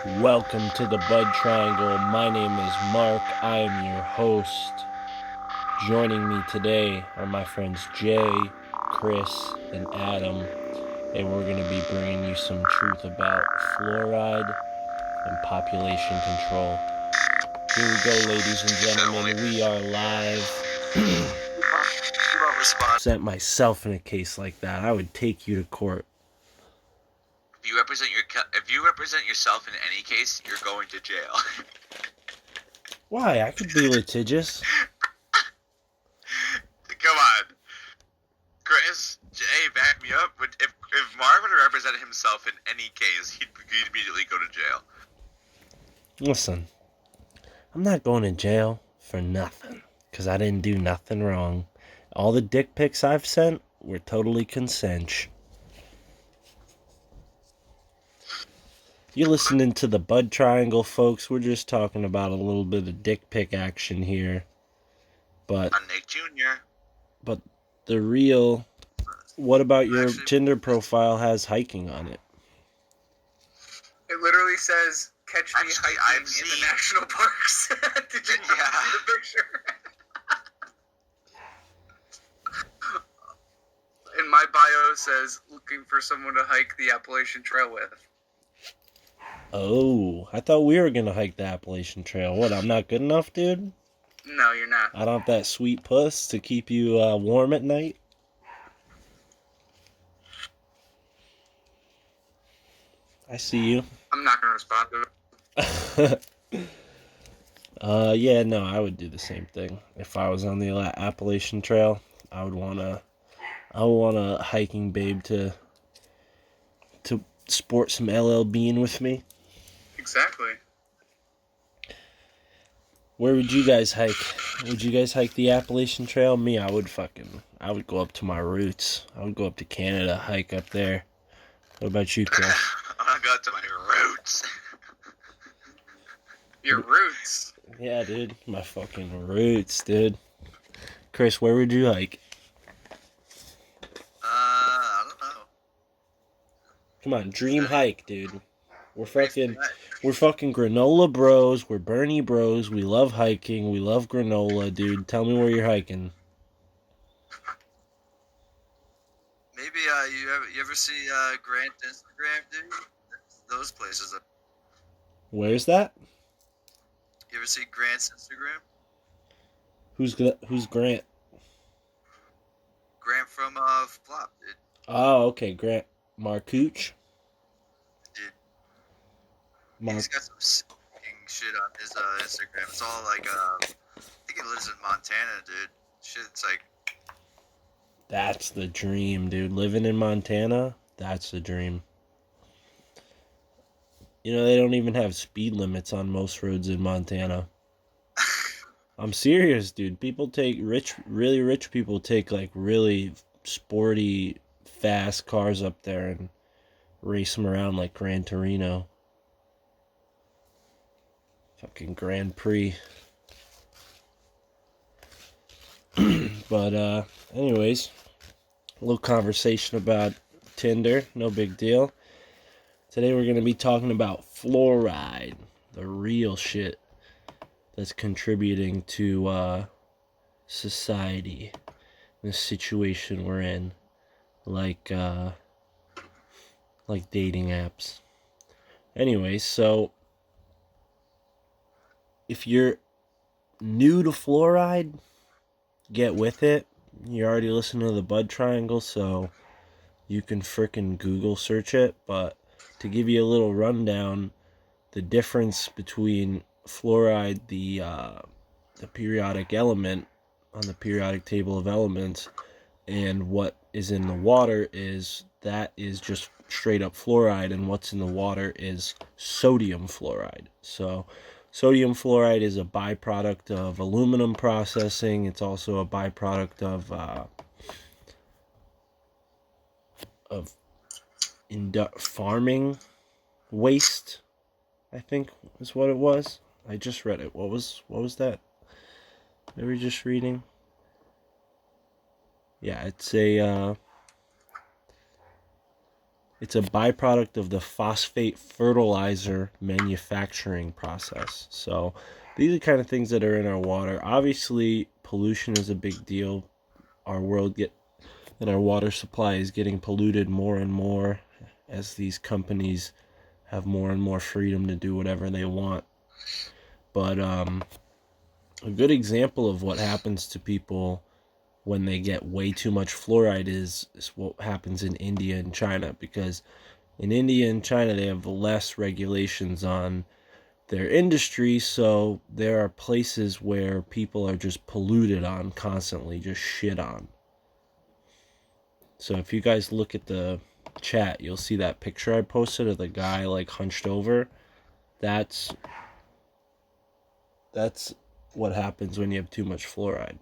Welcome to the Bud Triangle. My name is Mark. I am your host. Joining me today are my friends Jay, Chris, and Adam, and we're going to be bringing you some truth about fluoride and population control. Here we go, ladies and gentlemen. We are live. Present myself in a case like that, I would take you to court. If you represent yourself in any case, you're going to jail. Why? I could be litigious. Come on, Chris, Jay, back me up. If Mark would represent himself in any case, he'd immediately go to jail. Listen, I'm not going to jail for nothing, because I didn't do nothing wrong. All the dick pics I've sent were totally consent. You're listening to the Bud Triangle, folks. We're just talking about a little bit of dick pic action here. But I'm Nick Jr. But the real... What about your Tinder profile has hiking on it? It literally says, catch me hiking in the national parks. Did you see the picture? And my bio says, looking for someone to hike the Appalachian Trail with. Oh, I thought we were going to hike the Appalachian Trail. What, I'm not good enough, dude? No, you're not. I don't have that sweet puss to keep you warm at night? I see you. I'm not going to respond to it. Yeah, no, I would do the same thing. If I was on the Appalachian Trail, I would want a hiking babe to sport some LL Bean with me. Exactly. Where would you guys hike? Would you guys hike the Appalachian Trail? Me, I would go up to my roots. I would go up to Canada, hike up there. What about you, Chris? I go up to my roots. Your roots? Yeah, dude. My fucking roots, dude. Chris, where would you hike? I don't know. Come on, dream hike, dude. We're fucking granola bros. We're Bernie bros. We love hiking. We love granola, dude. Tell me where you're hiking. Maybe you ever see Grant's Instagram, dude? Those places. Where's that? You ever see Grant's Instagram? Who's Grant? Grant from Flop, dude. Oh, okay, Grant Marcouch. He's got some shit on his Instagram. It's all like, I think he lives in Montana, dude. Shit's like... That's the dream, dude. Living in Montana, that's the dream. You know, they don't even have speed limits on most roads in Montana. I'm serious, dude. Really rich people take, like, really sporty, fast cars up there and race them around like Gran Torino. Fucking Grand Prix. But, anyways, a little conversation about Tinder. No big deal. Today we're going to be talking about fluoride. The real shit that's contributing to, society. The situation we're in. Like dating apps. Anyways, so... If you're new to fluoride, get with it. You're already listening to the Bud Triangle, so you can frickin' Google search it. But to give you a little rundown, the difference between fluoride, the periodic element on the periodic table of elements, and what is in the water is just straight up fluoride, and what's in the water is sodium fluoride. So sodium fluoride is a byproduct of aluminum processing. It's also a byproduct of farming waste, I think is what it was. I just read it. What was that? They were just reading. Yeah, it's a It's a byproduct of the phosphate fertilizer manufacturing process. So these are the kind of things that are in our water. Obviously, pollution is a big deal. Our our water supply is getting polluted more and more as these companies have more and more freedom to do whatever they want. But a good example of what happens to people when they get way too much fluoride is what happens in India and China, because in India and China they have less regulations on their industry, so there are places where people are just polluted on constantly, just shit on. So if you guys look at the chat, you'll see that picture I posted of the guy like hunched over. That's what happens when you have too much fluoride.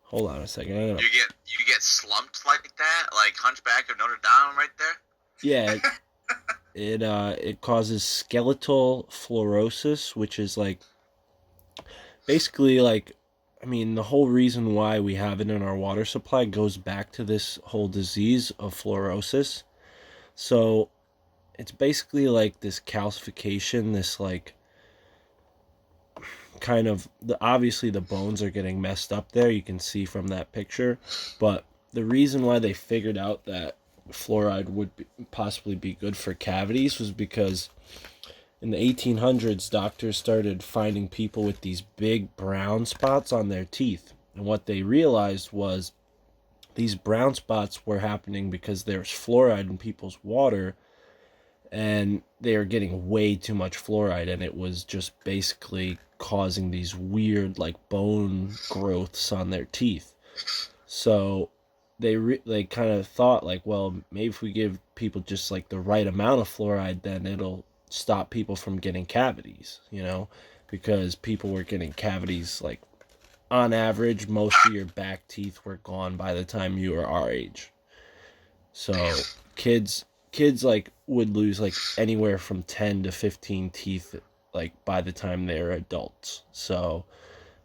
Hold on a second. You get slumped like that, like Hunchback of Notre Dame, right there. Yeah, it causes skeletal fluorosis, which is like basically like, I mean, the whole reason why we have it in our water supply goes back to this whole disease of fluorosis. So it's basically like this calcification, this like kind of obviously the bones are getting messed up there, you can see from that picture, but the reason why they figured out that fluoride would possibly be good for cavities was because in the 1800s doctors started finding people with these big brown spots on their teeth, and what they realized was these brown spots were happening because there's fluoride in people's water, and they are getting way too much fluoride, and it was just basically causing these weird like bone growths on their teeth. So they kind of thought like, well, maybe if we give people just like the right amount of fluoride, then it'll stop people from getting cavities, because people were getting cavities like on average most of your back teeth were gone by the time you were our age. So kids like would lose like anywhere from 10 to 15 teeth like by the time they're adults. So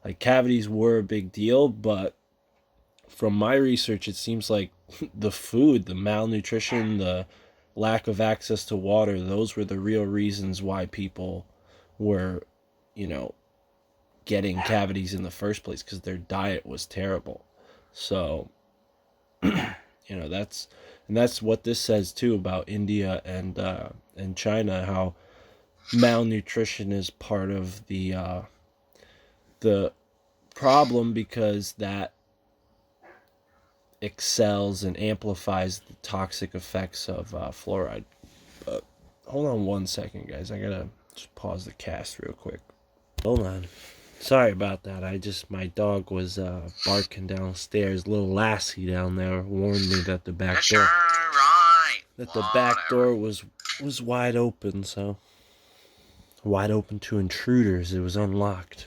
like cavities were a big deal, but from my research it seems like the food, the malnutrition, the lack of access to water, those were the real reasons why people were, getting cavities in the first place, because their diet was terrible. So that's what this says too about India and China, how malnutrition is part of the problem, because that excels and amplifies the toxic effects of fluoride. But hold on one second, guys. I gotta just pause the cast real quick. Hold on. Sorry about that. My dog was barking downstairs. Little Lassie down there warned me that the back door, was wide open. So wide open to intruders. It was unlocked.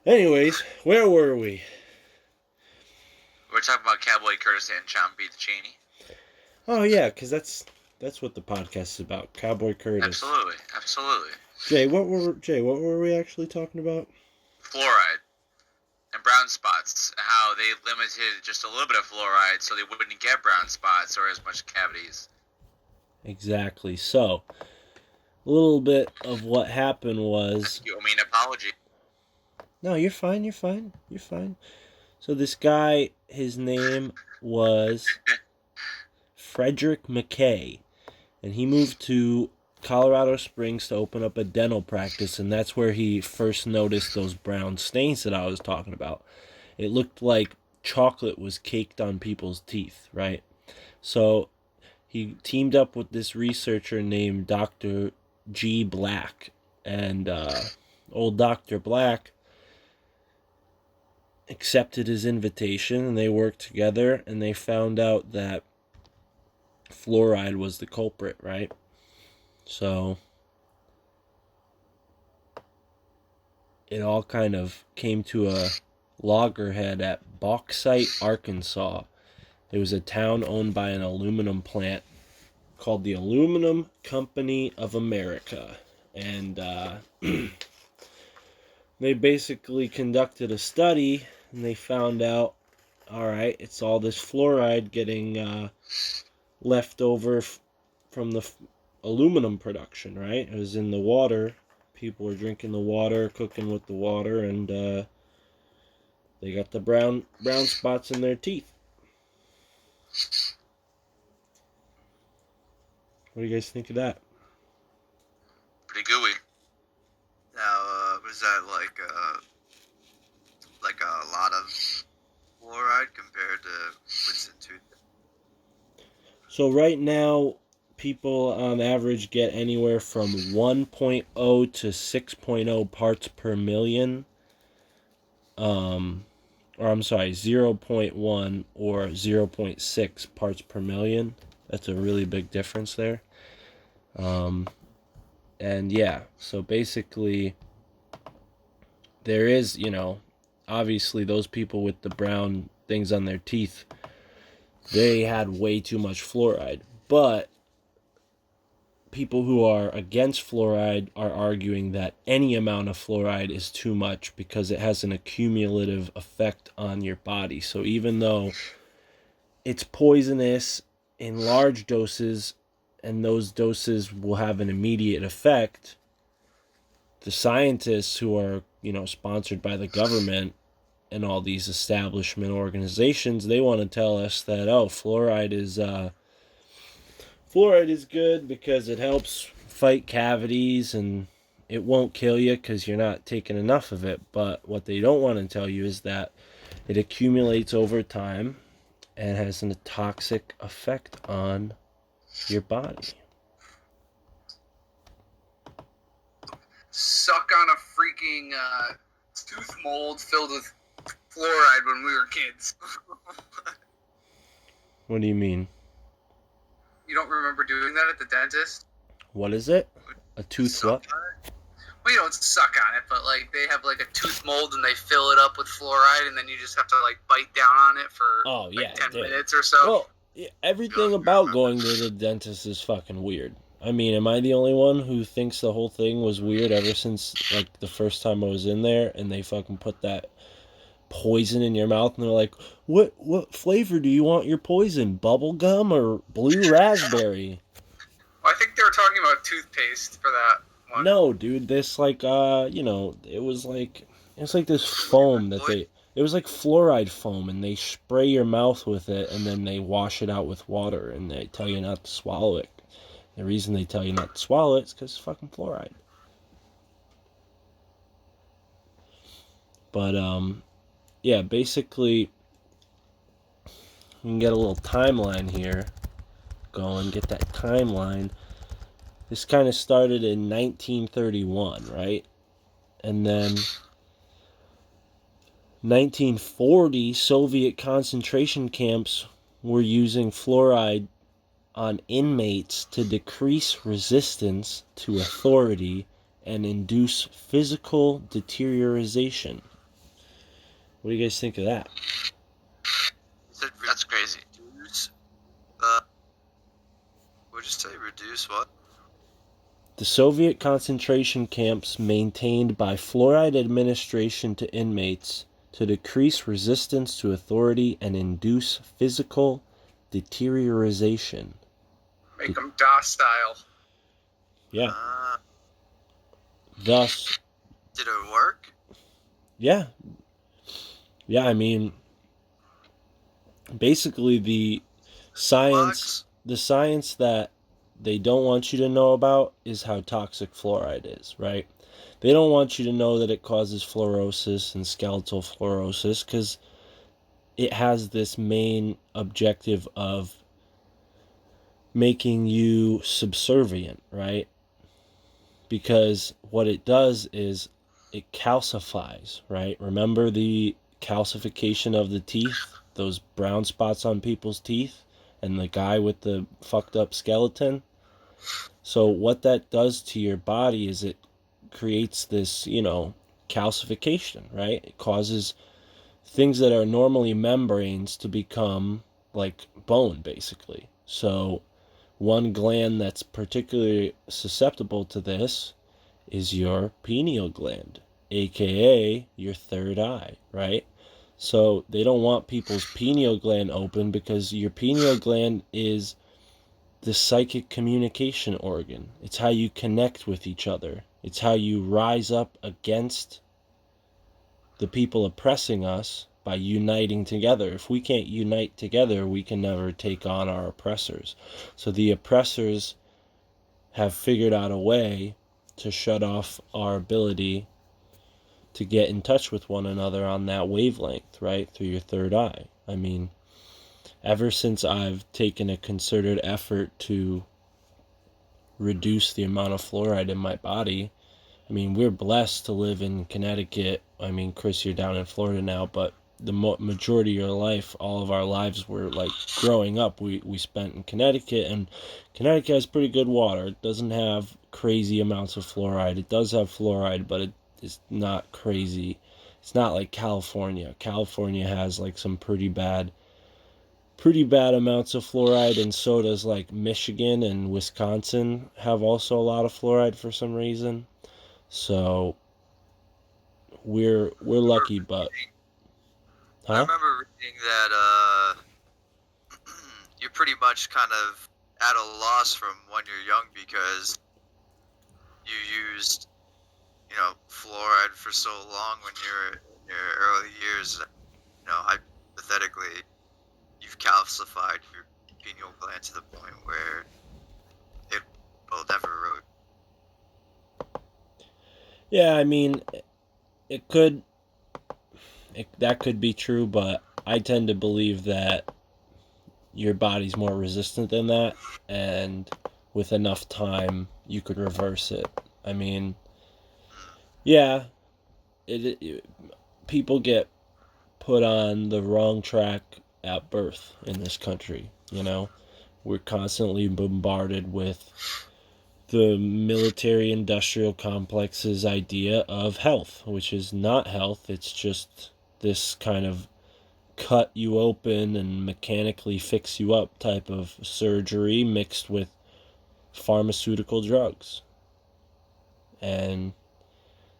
Anyways, where were we? We're talking about Cowboy Curtis and John B. Cheney. Oh yeah, because that's what the podcast is about. Cowboy Curtis. Absolutely. Jay, what were we actually talking about? Fluoride and brown spots. How they limited just a little bit of fluoride so they wouldn't get brown spots or as much cavities. Exactly. So, a little bit of what happened was... You owe me an apology. No, you're fine. So this guy, his name was Frederick McKay, and he moved to Colorado Springs to open up a dental practice, and that's where he first noticed those brown stains that I was talking about. It looked like chocolate was caked on people's teeth, right? So he teamed up with this researcher named Dr. G. Black, and old Dr. Black accepted his invitation, and they worked together, and they found out that fluoride was the culprit, right? So it all kind of came to a loggerhead at Bauxite, Arkansas. It was a town owned by an aluminum plant called the Aluminum Company of America, and they basically conducted a study, and they found out All right, it's all this fluoride getting left over from the aluminum production, right? It was in the water. People were drinking the water, cooking with the water, and they got the brown spots in their teeth. What do you guys think of that? Pretty gooey. Now, was that like a lot of fluoride compared to what's in tooth? So right now, people on average get anywhere from 1.0 to 6.0 parts per million. Or I'm sorry, 0.1 or 0.6 parts per million. That's a really big difference there. And yeah, so basically, there is, obviously those people with the brown things on their teeth, they had way too much fluoride. But people who are against fluoride are arguing that any amount of fluoride is too much because it has an accumulative effect on your body. So even though it's poisonous in large doses and those doses will have an immediate effect, the scientists who are, sponsored by the government and all these establishment organizations, they want to tell us that, fluoride is good because it helps fight cavities and it won't kill you because you're not taking enough of it. But what they don't want to tell you is that it accumulates over time and has a toxic effect on your body. Suck on a freaking tooth mold filled with fluoride when we were kids. What do you mean? You don't remember doing that at the dentist? What is it? A tooth Suck what? on it? Well, you don't suck on it, but like they have like a tooth mold and they fill it up with fluoride, and then you just have to like bite down on it for 10 minutes or so. Well, everything about going to the dentist is fucking weird. I mean, am I the only one who thinks the whole thing was weird ever since like the first time I was in there and they fucking put that poison in your mouth and they're like, what flavor do you want your poison? Bubble gum or blue raspberry? Well, I think they were talking about toothpaste for that one. No, dude, this like it was like this foam that it was like fluoride foam and they spray your mouth with it and then they wash it out with water and they tell you not to swallow it. The reason they tell you not to swallow it is because it's fucking fluoride. But yeah, basically we can get a little timeline here going, get that timeline. This kind of started in 1931, right? And then 1940, Soviet concentration camps were using fluoride on inmates to decrease resistance to authority and induce physical deterioration. What do you guys think of that? That's crazy. What'd you say? Reduce what? The Soviet concentration camps maintained by fluoride administration to inmates to decrease resistance to authority and induce physical deterioration. Make them docile. Yeah. Thus. Did it work? Yeah. Yeah, I mean, basically the science that they don't want you to know about is how toxic fluoride is, right? They don't want you to know that it causes fluorosis and skeletal fluorosis because it has this main objective of making you subservient, right? Because what it does is it calcifies, right? Remember the calcification of the teeth, those brown spots on people's teeth, and the guy with the fucked up skeleton? So what that does to your body is it creates this, calcification, right? It causes things that are normally membranes to become like bone, basically. So one gland that's particularly susceptible to this is your pineal gland, aka your third eye, right? So they don't want people's pineal gland open because your pineal gland is the psychic communication organ. It's how you connect with each other. It's how you rise up against the people oppressing us by uniting together. If we can't unite together, we can never take on our oppressors. So the oppressors have figured out a way to shut off our ability to get in touch with one another on that wavelength, right? Through your third eye. I mean, ever since I've taken a concerted effort to reduce the amount of fluoride in my body, I mean, we're blessed to live in Connecticut. I mean, Chris, you're down in Florida now, but the majority of your life, all of our lives were like growing up, we spent in Connecticut, and Connecticut has pretty good water. It doesn't have crazy amounts of fluoride. It does have fluoride, but it's not crazy. It's not like California. California has like some pretty bad amounts of fluoride, and so does like Michigan and Wisconsin have also a lot of fluoride for some reason. So we're lucky, but I remember reading that you're pretty much kind of at a loss from when you're young because you used, fluoride for so long when you're in your early years. Hypothetically, you've calcified your pineal gland to the point where it will never erode. Yeah, I mean, that could be true, but I tend to believe that your body's more resistant than that, and with enough time, you could reverse it. I mean, yeah, people get put on the wrong track at birth in this country. We're constantly bombarded with the military industrial complex's idea of health, which is not health. It's just this kind of cut you open and mechanically fix you up type of surgery mixed with pharmaceutical drugs. And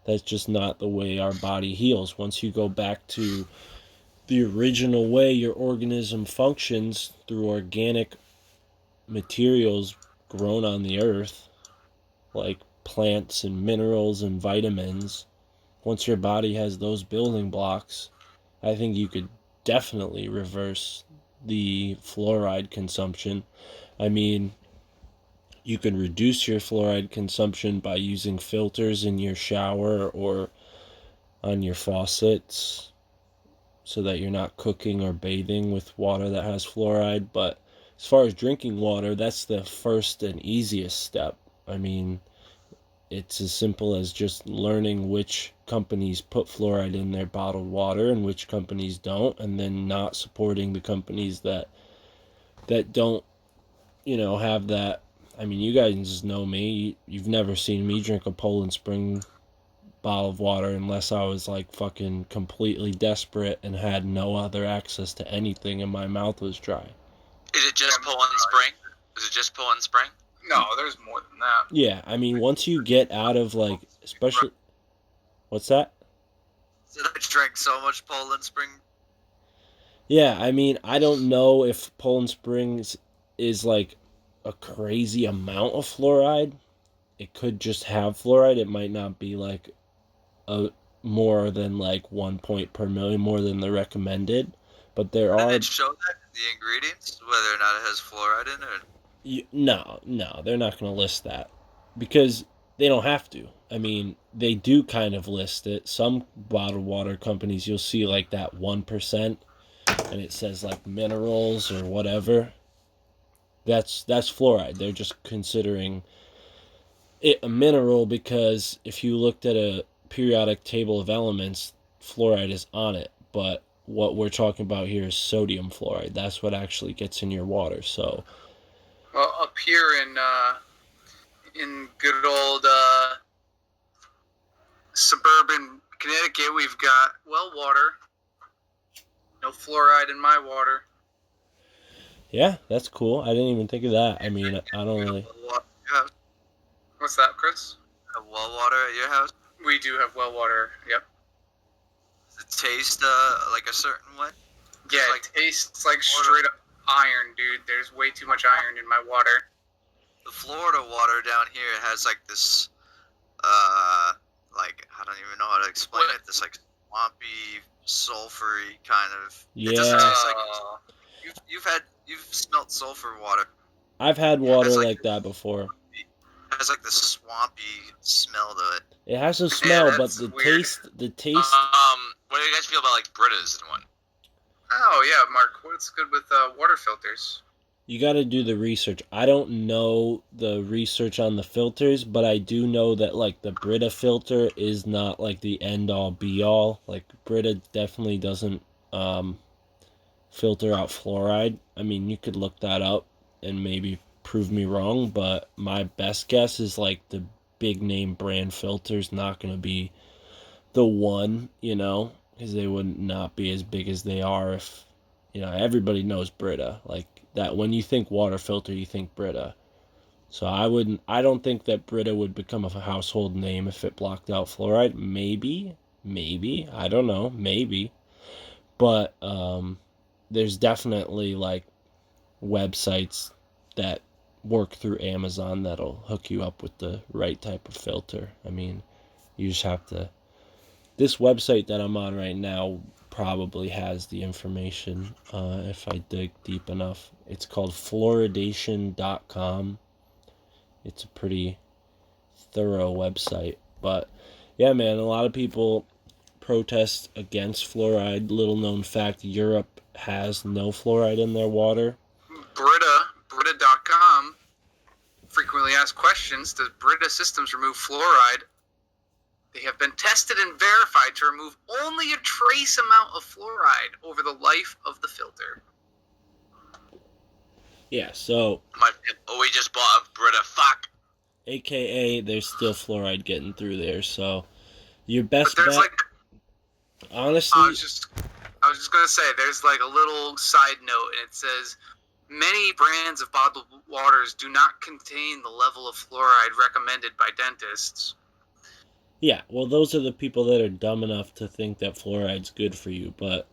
that's just not the way our body heals. Once you go back to the original way your organism functions through organic materials grown on the earth, like plants and minerals and vitamins, once your body has those building blocks, I think you could definitely reverse the fluoride consumption. I mean, you can reduce your fluoride consumption by using filters in your shower or on your faucets so that you're not cooking or bathing with water that has fluoride. But as far as drinking water, that's the first and easiest step. I mean, it's as simple as just learning which companies put fluoride in their bottled water and which companies don't, and then not supporting the companies that don't, have that. I mean, you guys just know me. You've never seen me drink a Poland Spring bottle of water unless I was like fucking completely desperate and had no other access to anything and my mouth was dry. Is it just Poland Spring? Is it just Poland Spring? No, there's more than that. Yeah, I mean, once you get out of like, especially, what's that? Did I drink so much Poland Spring? Yeah, I mean, I don't know if Poland Springs is like a crazy amount of fluoride. It could just have fluoride. It might not be like a more than like 1 point per million, more than the recommended. But there are. Did it show that the ingredients, whether or not it has fluoride in it? No, they're not going to list that because they don't have to. I mean, they do kind of list it. Some bottled water companies, you'll see like that 1%, and it says like minerals or whatever. That's fluoride. They're just considering it a mineral because if you looked at a periodic table of elements, fluoride is on it. But what we're talking about here is sodium fluoride. That's what actually gets in your water. So, well, up here in good old suburban Connecticut, we've got well water. No fluoride in my water. Yeah, that's cool. I didn't even think of that. I mean, I don't really. What's that, Chris? Have well water at your house? We do have well water. Yep. Is it taste like a certain way? Yeah, like, it tastes like straight up iron, dude. There's way too much iron in my water. The Florida water down here has like this, like, I don't even know how to explain it. This like swampy, sulfury kind of. Yeah. It doesn't taste like you've smelt sulfur water. I've had water like that before. It has like this swampy smell to it. It has a smell, but the weird. taste. What do you guys feel about like Britas and one? Oh yeah, Mark. What's good with water filters? You got to do the research. I don't know the research on the filters, but I do know that like the Brita filter is not like the end all be all. Like Brita definitely doesn't filter out fluoride. I mean, you could look that up and maybe prove me wrong, but my best guess is like the big name brand filter's not going to be the one, you know, because they would not be as big as they are if, you know, everybody knows Brita. Like that, when you think water filter, you think Brita. So I don't think that Brita would become a household name if it blocked out fluoride. Maybe, I don't know, maybe. But there's definitely like websites that work through Amazon that'll hook you up with the right type of filter. I mean, you just have to. This website that I'm on right now probably has the information if I dig deep enough. It's called fluoridation.com. It's a pretty thorough website. But yeah, man, a lot of people protest against fluoride. Little known fact, Europe has no fluoride in their water. Brita.com frequently asked questions. Does Brita systems remove fluoride? They have been tested and verified to remove only a trace amount of fluoride over the life of the filter. Yeah, so... we just bought a Brita, fuck! AKA, there's still fluoride getting through there, so... Your best bet... Like, honestly... I was just going to say, there's like a little side note, and it says... Many brands of bottled waters do not contain the level of fluoride recommended by dentists. Yeah, well, those are the people that are dumb enough to think that fluoride's good for you. But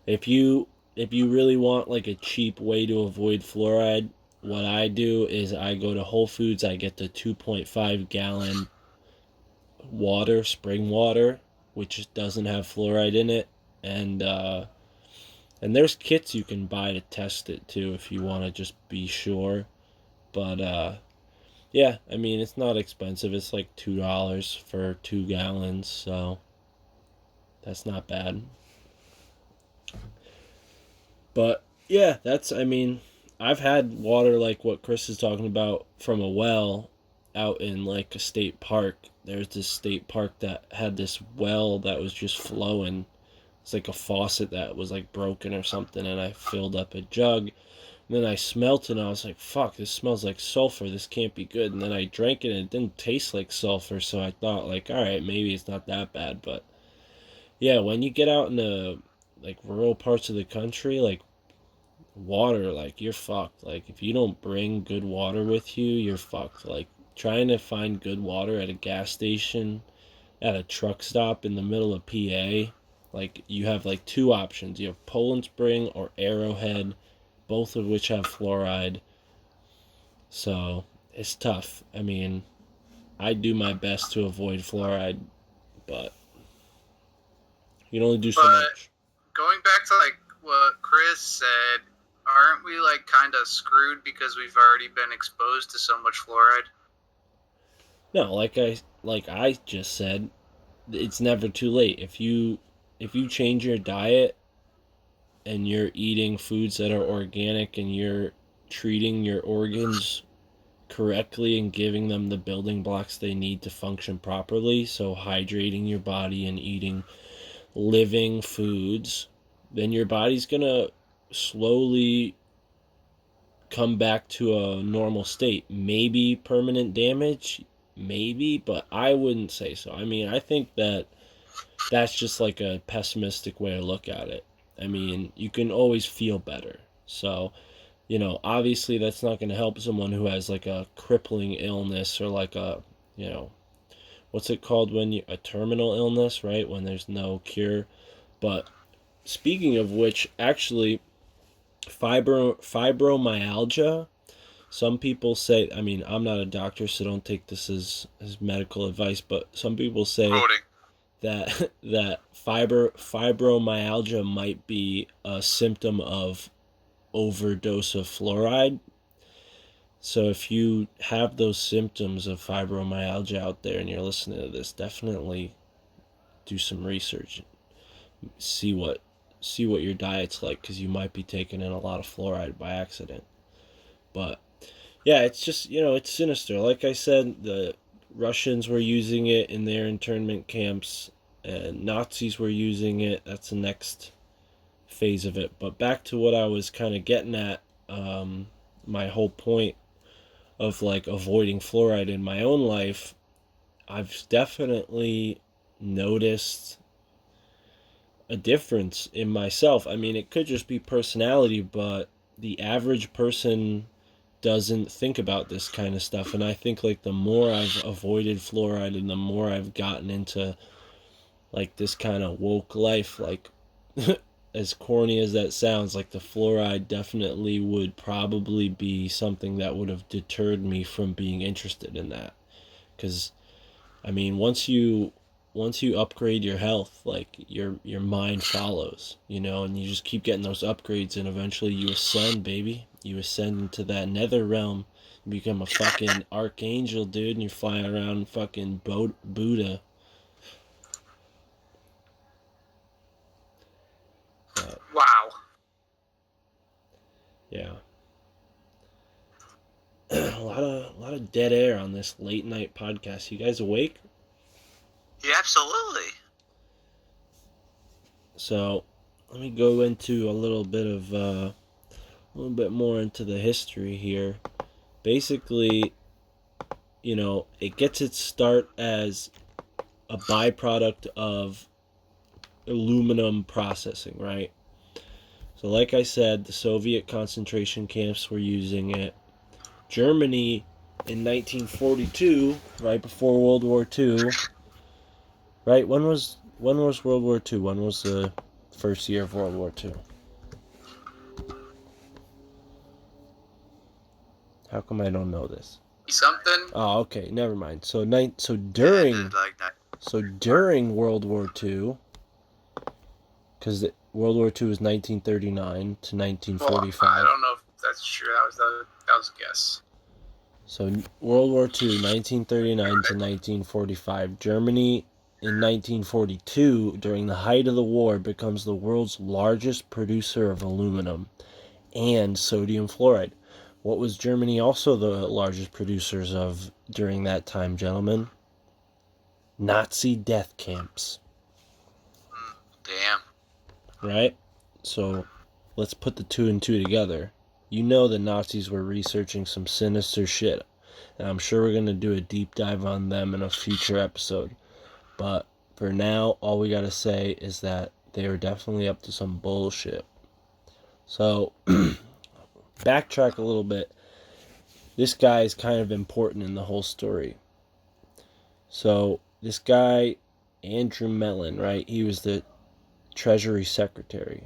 if you really want like a cheap way to avoid fluoride, what I do is I go to Whole Foods. I get the 2.5 gallon water, spring water, which doesn't have fluoride in it, and there's kits you can buy to test it too if you want to just be sure. But yeah, I mean, it's not expensive. It's like $2 for 2 gallons, so that's not bad. But yeah, I mean, I've had water like what Chris is talking about from a well out in like a state park. There's this state park that had this well that was just flowing. It's like a faucet that was like broken or something, and I filled up a jug. And then I smelt it and I was like, fuck, this smells like sulfur. This can't be good. And then I drank it and it didn't taste like sulfur. So I thought like, all right, maybe it's not that bad. But yeah, when you get out in the like rural parts of the country, like water, like you're fucked. Like if you don't bring good water with you, you're fucked. Like trying to find good water at a gas station, at a truck stop in the middle of PA, like you have like two options. You have Poland Spring or Arrowhead, both of which have fluoride. So it's tough. I mean, I do my best to avoid fluoride, but you can only do so much. Going back to like what Chris said, aren't we like kind of screwed because we've already been exposed to so much fluoride? No, like I just said, it's never too late. If you change your diet and you're eating foods that are organic and you're treating your organs correctly and giving them the building blocks they need to function properly, so hydrating your body and eating living foods, then your body's gonna slowly come back to a normal state. Maybe permanent damage, maybe, but I wouldn't say so. I mean, I think that's just like a pessimistic way to look at it. I mean, you can always feel better. So, you know, obviously that's not going to help someone who has like a crippling illness or like a, what's it called when a terminal illness, right? When there's no cure. But speaking of which, actually, fibromyalgia, some people say, I mean, I'm not a doctor, so don't take this as medical advice, but some people say Quoting. that fibromyalgia might be a symptom of overdose of fluoride. So if you have those symptoms of fibromyalgia out there and you're listening to this, definitely do some research. See what your diet's like, because you might be taking in a lot of fluoride by accident. But yeah, it's just, it's sinister. Like I said, the Russians were using it in their internment camps, and Nazis were using it. That's the next phase of it. But back to what I was kind of getting at, my whole point of like avoiding fluoride in my own life, I've definitely noticed a difference in myself. I mean, it could just be personality, but the average person doesn't think about this kind of stuff. And I think like the more I've avoided fluoride and the more I've gotten into like this kind of woke life, like as corny as that sounds, like the fluoride definitely would probably be something that would have deterred me from being interested in that. Because I mean, once you upgrade your health, like your mind follows, and you just keep getting those upgrades, and eventually you ascend, baby. You ascend into that nether realm. You become a fucking archangel, dude, and you're flying around fucking Buddha. Wow. Yeah. a lot of dead air on this late night podcast. You guys awake? Yeah, absolutely. So let me go into a little bit more into the history here. Basically, it gets its start as a byproduct of aluminum processing, right? So like I said, the Soviet concentration camps were using it. Germany in 1942, right before World War II, right? When was World War II? When was the first year of World War II? How come I don't know this? Something. Oh, okay, never mind. So during World War II, because World War II was 1939 to 1945. Well, I don't know if that's true. That was a guess. So World War II, 1939 to 1945. Germany in 1942, during the height of the war, becomes the world's largest producer of aluminum and sodium fluoride. What was Germany also the largest producers of during that time, gentlemen? Nazi death camps. Damn. Right? So let's put the two and two together. You know the Nazis were researching some sinister shit. And I'm sure we're going to do a deep dive on them in a future episode. But for now, all we got to say is that they were definitely up to some bullshit. So, backtrack a little bit. This guy is kind of important in the whole story. So, this guy, Andrew Mellon, right? He was the Treasury Secretary.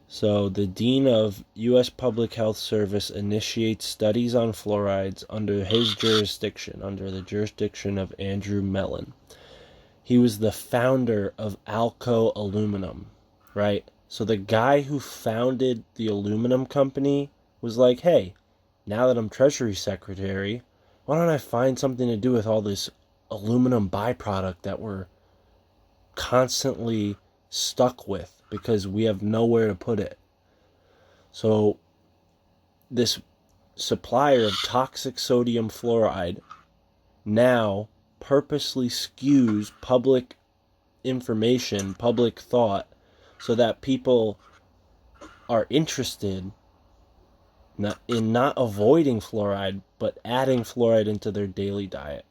So the Dean of U.S. Public Health Service initiates studies on fluorides under his jurisdiction, under the jurisdiction of Andrew Mellon. He was the founder of Alco Aluminum, right? So the guy who founded the aluminum company was like, hey, now that I'm Treasury Secretary, why don't I find something to do with all this aluminum byproduct that we're constantly stuck with because we have nowhere to put it. So this supplier of toxic sodium fluoride now purposely skews public information, public thought, so that people are interested in not avoiding fluoride, but adding fluoride into their daily diet.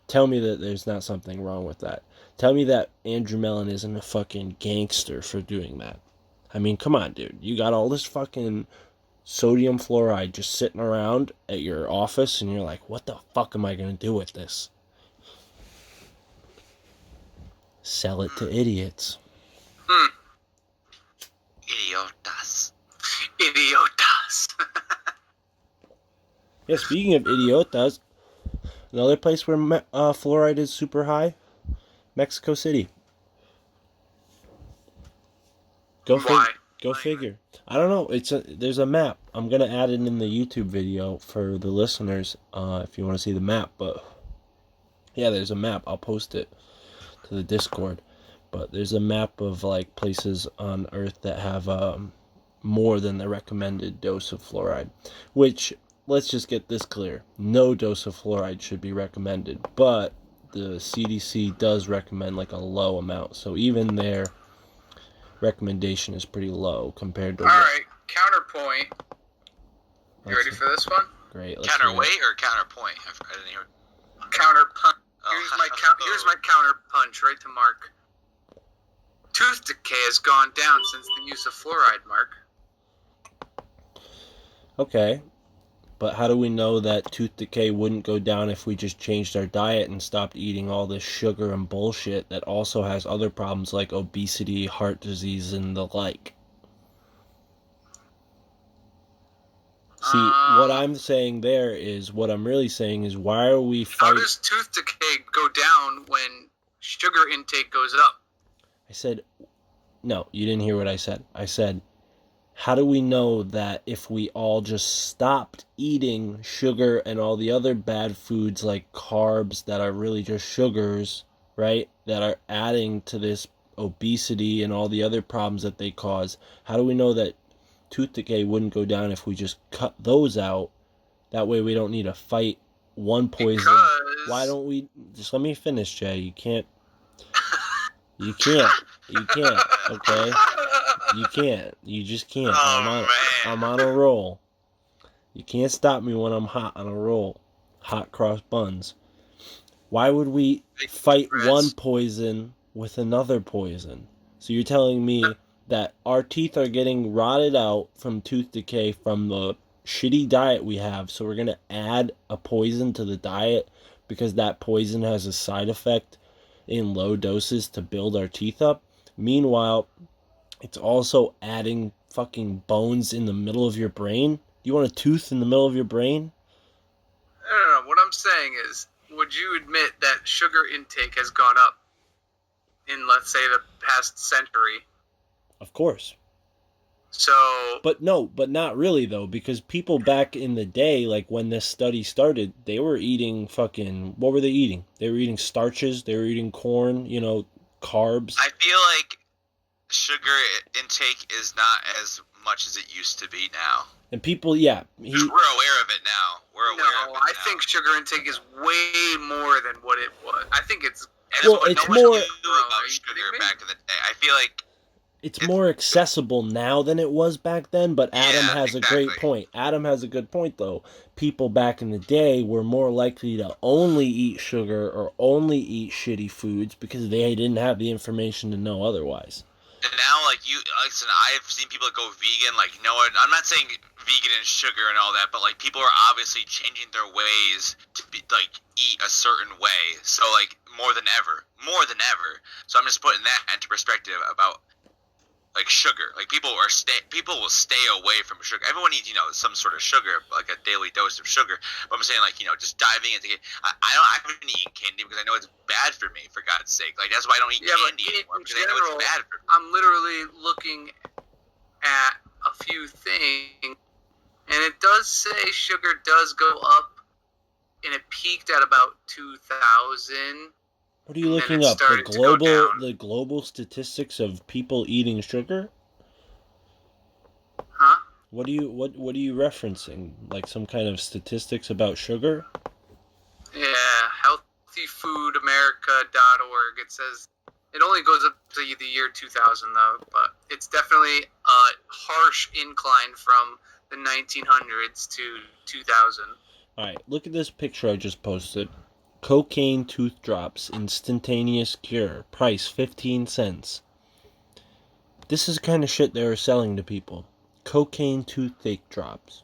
Tell me that there's not something wrong with that. Tell me that Andrew Mellon isn't a fucking gangster for doing that. I mean, come on, dude. You got all this fucking sodium fluoride just sitting around at your office, and you're like, what the fuck am I going to do with this? Sell it to idiots. Idiotas. Idiotas. Yeah, speaking of idiotas, another place where fluoride is super high, Mexico City. Why? Go figure. I don't know. There's a map. I'm gonna add it in the YouTube video for the listeners, if you want to see the map. But yeah, there's a map. I'll post it to the Discord. But there's a map of like places on Earth that have more than the recommended dose of fluoride. Which, let's just get this clear: no dose of fluoride should be recommended. But the CDC does recommend like a low amount. So even their recommendation is pretty low compared to. All right, counterpoint. You ready for this one? Great. Counterweight or counterpoint? I didn't hear. Counterpunch. Oh. Here's my counter punch right to Mark. Tooth decay has gone down since the use of fluoride, Mark. Okay, but how do we know that tooth decay wouldn't go down if we just changed our diet and stopped eating all this sugar and bullshit that also has other problems like obesity, heart disease, and the like? See, what I'm saying there is, what I'm really saying is, why are we fighting? How does tooth decay go down when sugar intake goes up? I said, no, you didn't hear what I said. I said, how do we know that if we all just stopped eating sugar and all the other bad foods like carbs that are really just sugars, right, that are adding to this obesity and all the other problems that they cause, how do we know that tooth decay wouldn't go down if we just cut those out? That way we don't need to fight one poison. Because... Why don't we... Just let me finish, Jay. You can't, okay? You can't. You just can't. I'm on a roll. You can't stop me when I'm hot on a roll. Hot cross buns. Why would we fight one poison with another poison? So you're telling me that our teeth are getting rotted out from tooth decay from the shitty diet we have, so we're going to add a poison to the diet because that poison has a side effect in low doses to build our teeth up? Meanwhile, it's also adding fucking bones in the middle of your brain. You want a tooth in the middle of your brain? No. What I'm saying is, would you admit that sugar intake has gone up in, let's say, the past century? Of course. So... But not really, though, because people back in the day, like when this study started, they were eating fucking... What were they eating? They were eating starches, they were eating corn, carbs. I feel like sugar intake is not as much as it used to be now. And people, yeah. We're aware of it now. I think sugar intake is way more than what it was. I think it's... It's more... about sugar back in the day. I feel like it's more accessible now than it was back then, but Adam has a great point. Adam has a good point, though. People back in the day were more likely to only eat sugar or only eat shitty foods because they didn't have the information to know otherwise. And now, listen, I've seen people that go vegan, I'm not saying vegan and sugar and all that, but, people are obviously changing their ways to be, eat a certain way. So, more than ever. So I'm just putting that into perspective about, sugar. People will stay away from sugar. Everyone needs, some sort of sugar, like a daily dose of sugar. But I'm saying, just diving into it. I haven't eaten candy because I know it's bad for me, for God's sake. That's why I don't eat candy anymore, because I know it's bad for me. I'm literally looking at a few things, and it does say sugar does go up, and it peaked at about 2000. What are you looking up? The global statistics of people eating sugar? Huh? What are you referencing? Like some kind of statistics about sugar? Yeah, healthyfoodamerica.org. It says it only goes up to the year 2000 though, but it's definitely a harsh incline from the 1900s to 2000. All right, look at this picture I just posted. Cocaine tooth drops, instantaneous cure, price 15 cents. This is the kind of shit they were selling to people. Cocaine toothache drops.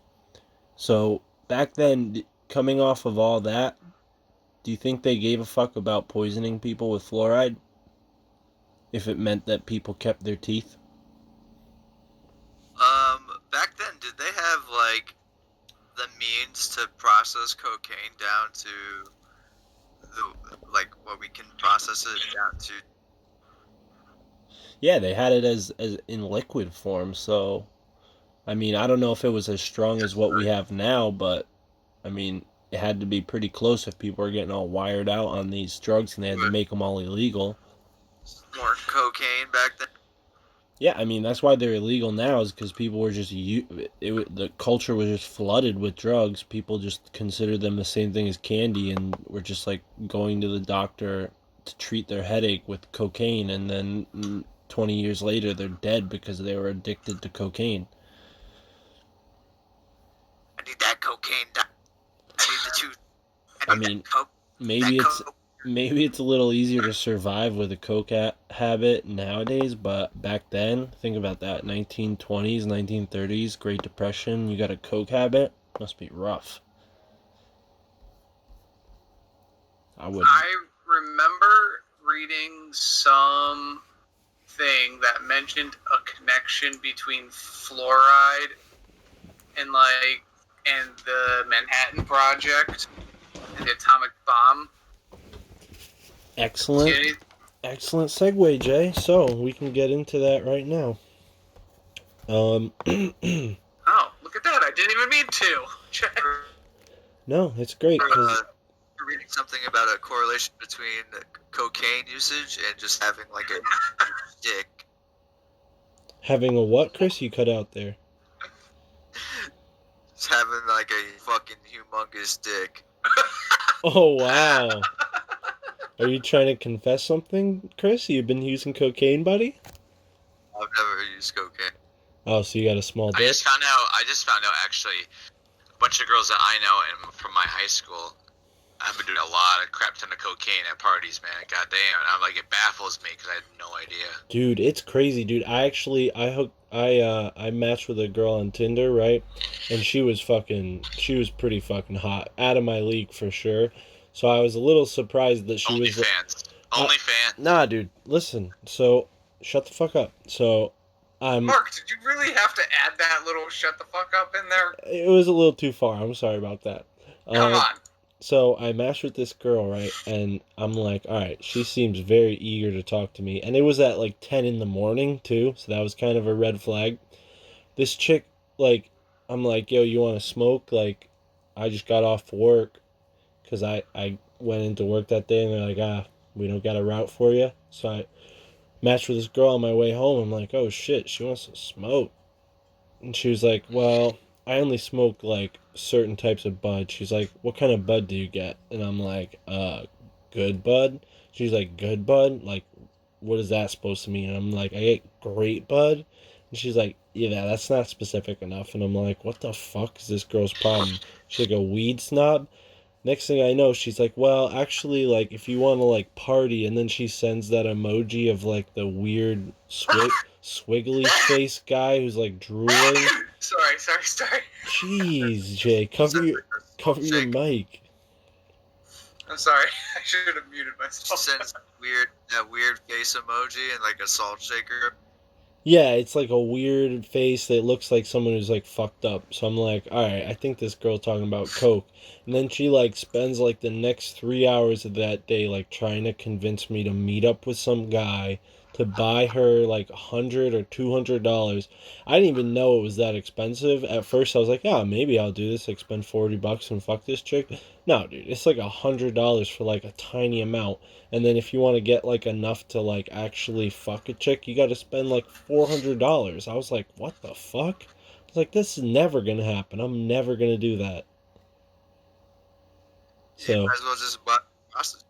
So, back then, coming off of all that, do you think they gave a fuck about poisoning people with fluoride? if it meant that people kept their teeth. Back then, did they have like the means to process cocaine down to the like what we can process it down to? Yeah, they had it as in liquid form. So, I mean, I don't know if it was as strong as what we have now, but I mean, it had to be pretty close if people were getting all wired out on these drugs and they had to make them all illegal. More cocaine back then. Yeah, I mean that's why they're illegal now is because people were just the culture was just flooded with drugs. People just considered them the same thing as candy and were just like going to the doctor to treat their headache with cocaine, and then 20 years later they're dead because they were addicted to cocaine. I need that cocaine. I need the tooth. I mean, maybe it's a little easier to survive with a coke habit nowadays, but back then, think about that, 1920s, 1930s, Great Depression, you got a coke habit, must be rough. I remember reading some thing that mentioned a connection between fluoride and the Manhattan Project and the atomic bomb. Excellent segue, Jay. So we can get into that right now. Oh, look at that! I didn't even mean to. No, it's great because reading something about a correlation between cocaine usage and just having like a dick. having a what, Chris? You cut out there. Just having like a fucking humongous dick. Oh wow. Are you trying to confess something, Chris? You've been using cocaine, buddy? I've never used cocaine. Oh, so you got a small dick? I just found out actually a bunch of girls that I know and from my high school. I've been doing a lot of crap ton of cocaine at parties, man. God damn, I'm like, it baffles me because I had no idea. Dude, it's crazy, dude. I matched with a girl on Tinder, right? And she was pretty fucking hot, out of my league for sure. So I was a little surprised that she was Only fans. Nah, dude, listen. So shut the fuck up. So Mark, did you really have to add that little "shut the fuck up" in there? It was a little too far. I'm sorry about that. Come on. So I matched with this girl, right? And I'm like, all right, she seems very eager to talk to me. And it was at like 10 in the morning, too. So that was kind of a red flag. This chick, like, I'm like, yo, you want to smoke? Like, I just got off work because I went into work that day and they're like, we don't got a route for you. So I matched with this girl on my way home. I'm like, oh shit, she wants to smoke. And she was like, well, I only smoke like certain types of bud. She's like, what kind of bud do you get? And I'm like, good bud. She's like, good bud? Like, what is that supposed to mean? And I'm like, I get great bud. And she's like, yeah, that's not specific enough. And I'm like, what the fuck is this girl's problem? She's like a weed snob. Next thing I know, she's like, well, actually, like, if you want to, like, party, and then she sends that emoji of, like, the weird swiggly face guy who's, like, drooling. Sorry. Jeez, Jay, cover your mic. I'm sorry. I should have muted myself. She sends that weird face emoji and, like, a salt shaker. Yeah, it's like a weird face that looks like someone who's like fucked up. So I'm like, alright, I think this girl's talking about coke. And then she like spends like the next 3 hours of that day like trying to convince me to meet up with some guy to buy her like $100 or $200. I didn't even know it was that expensive. At first I was like, maybe I'll do this, like spend $40 and fuck this chick. No, dude, it's like $100 for like a tiny amount. And then if you want to get like enough to like actually fuck a chick, you got to spend like $400. I was like, what the fuck? I was like, this is never gonna happen. I'm never gonna do that. So you might as well just buy a prostitute.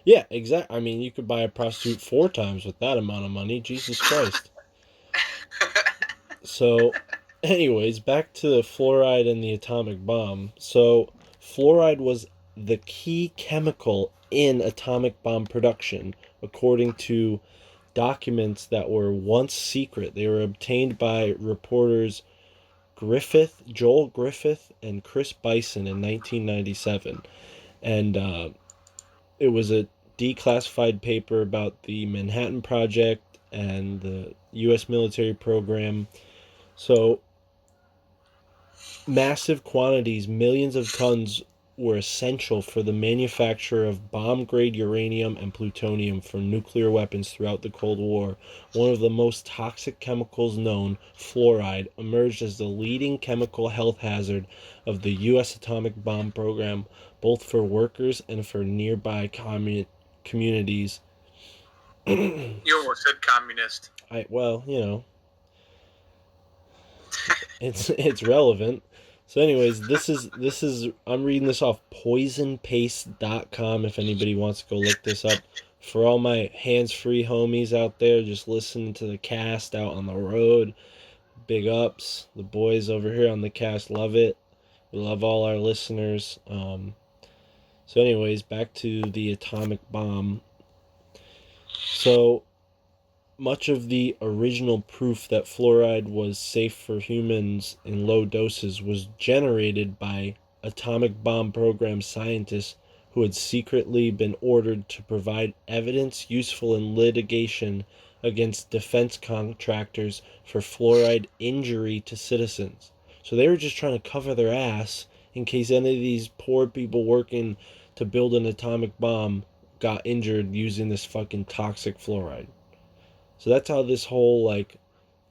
Yeah, exactly. I mean, you could buy a prostitute 4 times with that amount of money. Jesus Christ. So, anyways, back to the fluoride and the atomic bomb. So, fluoride was the key chemical in atomic bomb production, according to documents that were once secret. They were obtained by reporters Joel Griffith, and Chris Bison in 1997. And it was a declassified paper about the Manhattan Project and the U.S. military program. So, massive quantities, millions of tons, were essential for the manufacture of bomb-grade uranium and plutonium for nuclear weapons throughout the Cold War. One of the most toxic chemicals known, fluoride, emerged as the leading chemical health hazard of the U.S. atomic bomb program, both for workers and for nearby communities. You almost said communist. It's relevant. So anyways, this is I'm reading this off poisonpaste.com if anybody wants to go look this up. For all my hands-free homies out there just listening to the cast out on the road, big ups. The boys over here on the cast love it. We love all our listeners. So anyways, back to the atomic bomb. So much of the original proof that fluoride was safe for humans in low doses was generated by atomic bomb program scientists who had secretly been ordered to provide evidence useful in litigation against defense contractors for fluoride injury to citizens. So they were just trying to cover their ass in case any of these poor people working to build an atomic bomb got injured using this fucking toxic fluoride. So that's how this whole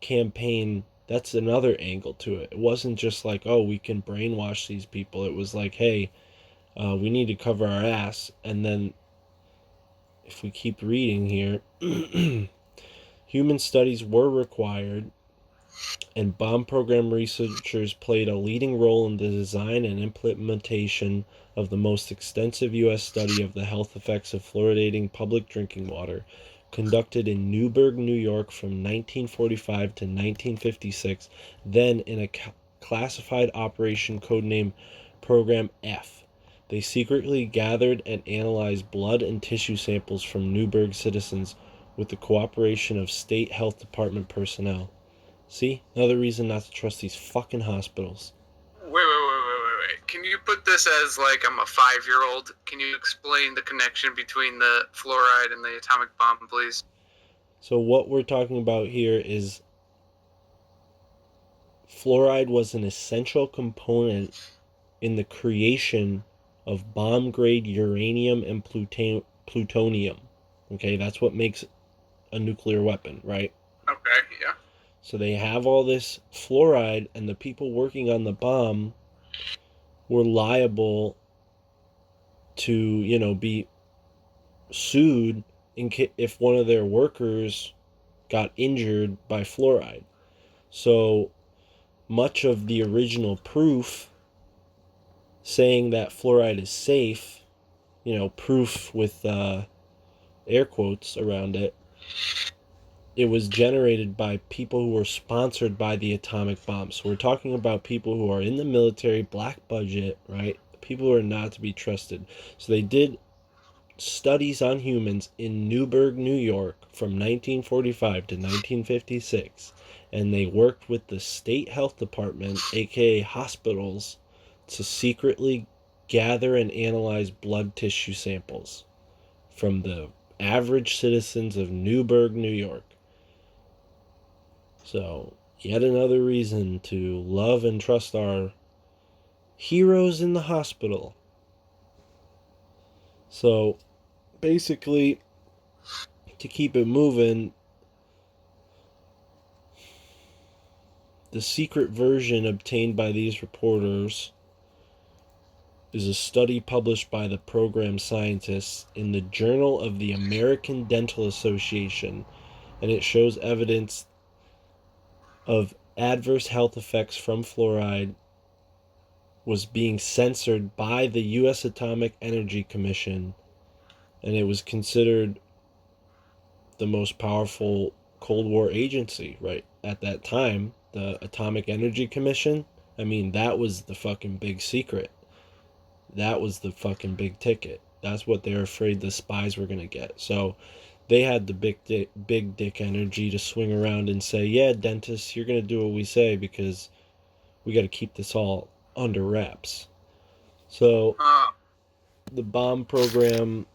campaign, that's another angle to it. It wasn't just like, oh, we can brainwash these people. It was like, hey, we need to cover our ass. And then if we keep reading here, human studies were required, and bomb program researchers played a leading role in the design and implementation of the most extensive U.S. study of the health effects of fluoridating public drinking water, conducted in Newburgh, New York from 1945 to 1956, then in a classified operation codenamed Program F. They secretly gathered and analyzed blood and tissue samples from Newburgh citizens with the cooperation of state health department personnel. See? Another reason not to trust these fucking hospitals. Wait. Can you put this as like I'm a 5-year-old? Can you explain the connection between the fluoride and the atomic bomb, please? So what we're talking about here is fluoride was an essential component in the creation of bomb-grade uranium and plutonium. Okay, that's what makes a nuclear weapon, right? Okay, yeah. So they have all this fluoride, and the people working on the bomb were liable to, be sued if one of their workers got injured by fluoride. So much of the original proof saying that fluoride is safe, proof with air quotes around it, it was generated by people who were sponsored by the atomic bomb. So we're talking about people who are in the military, black budget, right? People who are not to be trusted. So they did studies on humans in Newburgh, New York from 1945 to 1956. And they worked with the state health department, aka hospitals, to secretly gather and analyze blood tissue samples from the average citizens of Newburgh, New York. So, yet another reason to love and trust our heroes in the hospital. So, basically, to keep it moving, the secret version obtained by these reporters is a study published by the program scientists in the Journal of the American Dental Association, and it shows evidence of adverse health effects from fluoride was being censored by the U.S. Atomic Energy Commission, and it was considered the most powerful Cold War agency, right? At that time, the Atomic Energy Commission, that was the fucking big secret. That was the fucking big ticket. That's what they're afraid the spies were going to get. So they had the big dick energy to swing around and say, yeah, dentists, you're going to do what we say because we got to keep this all under wraps. So the bomb program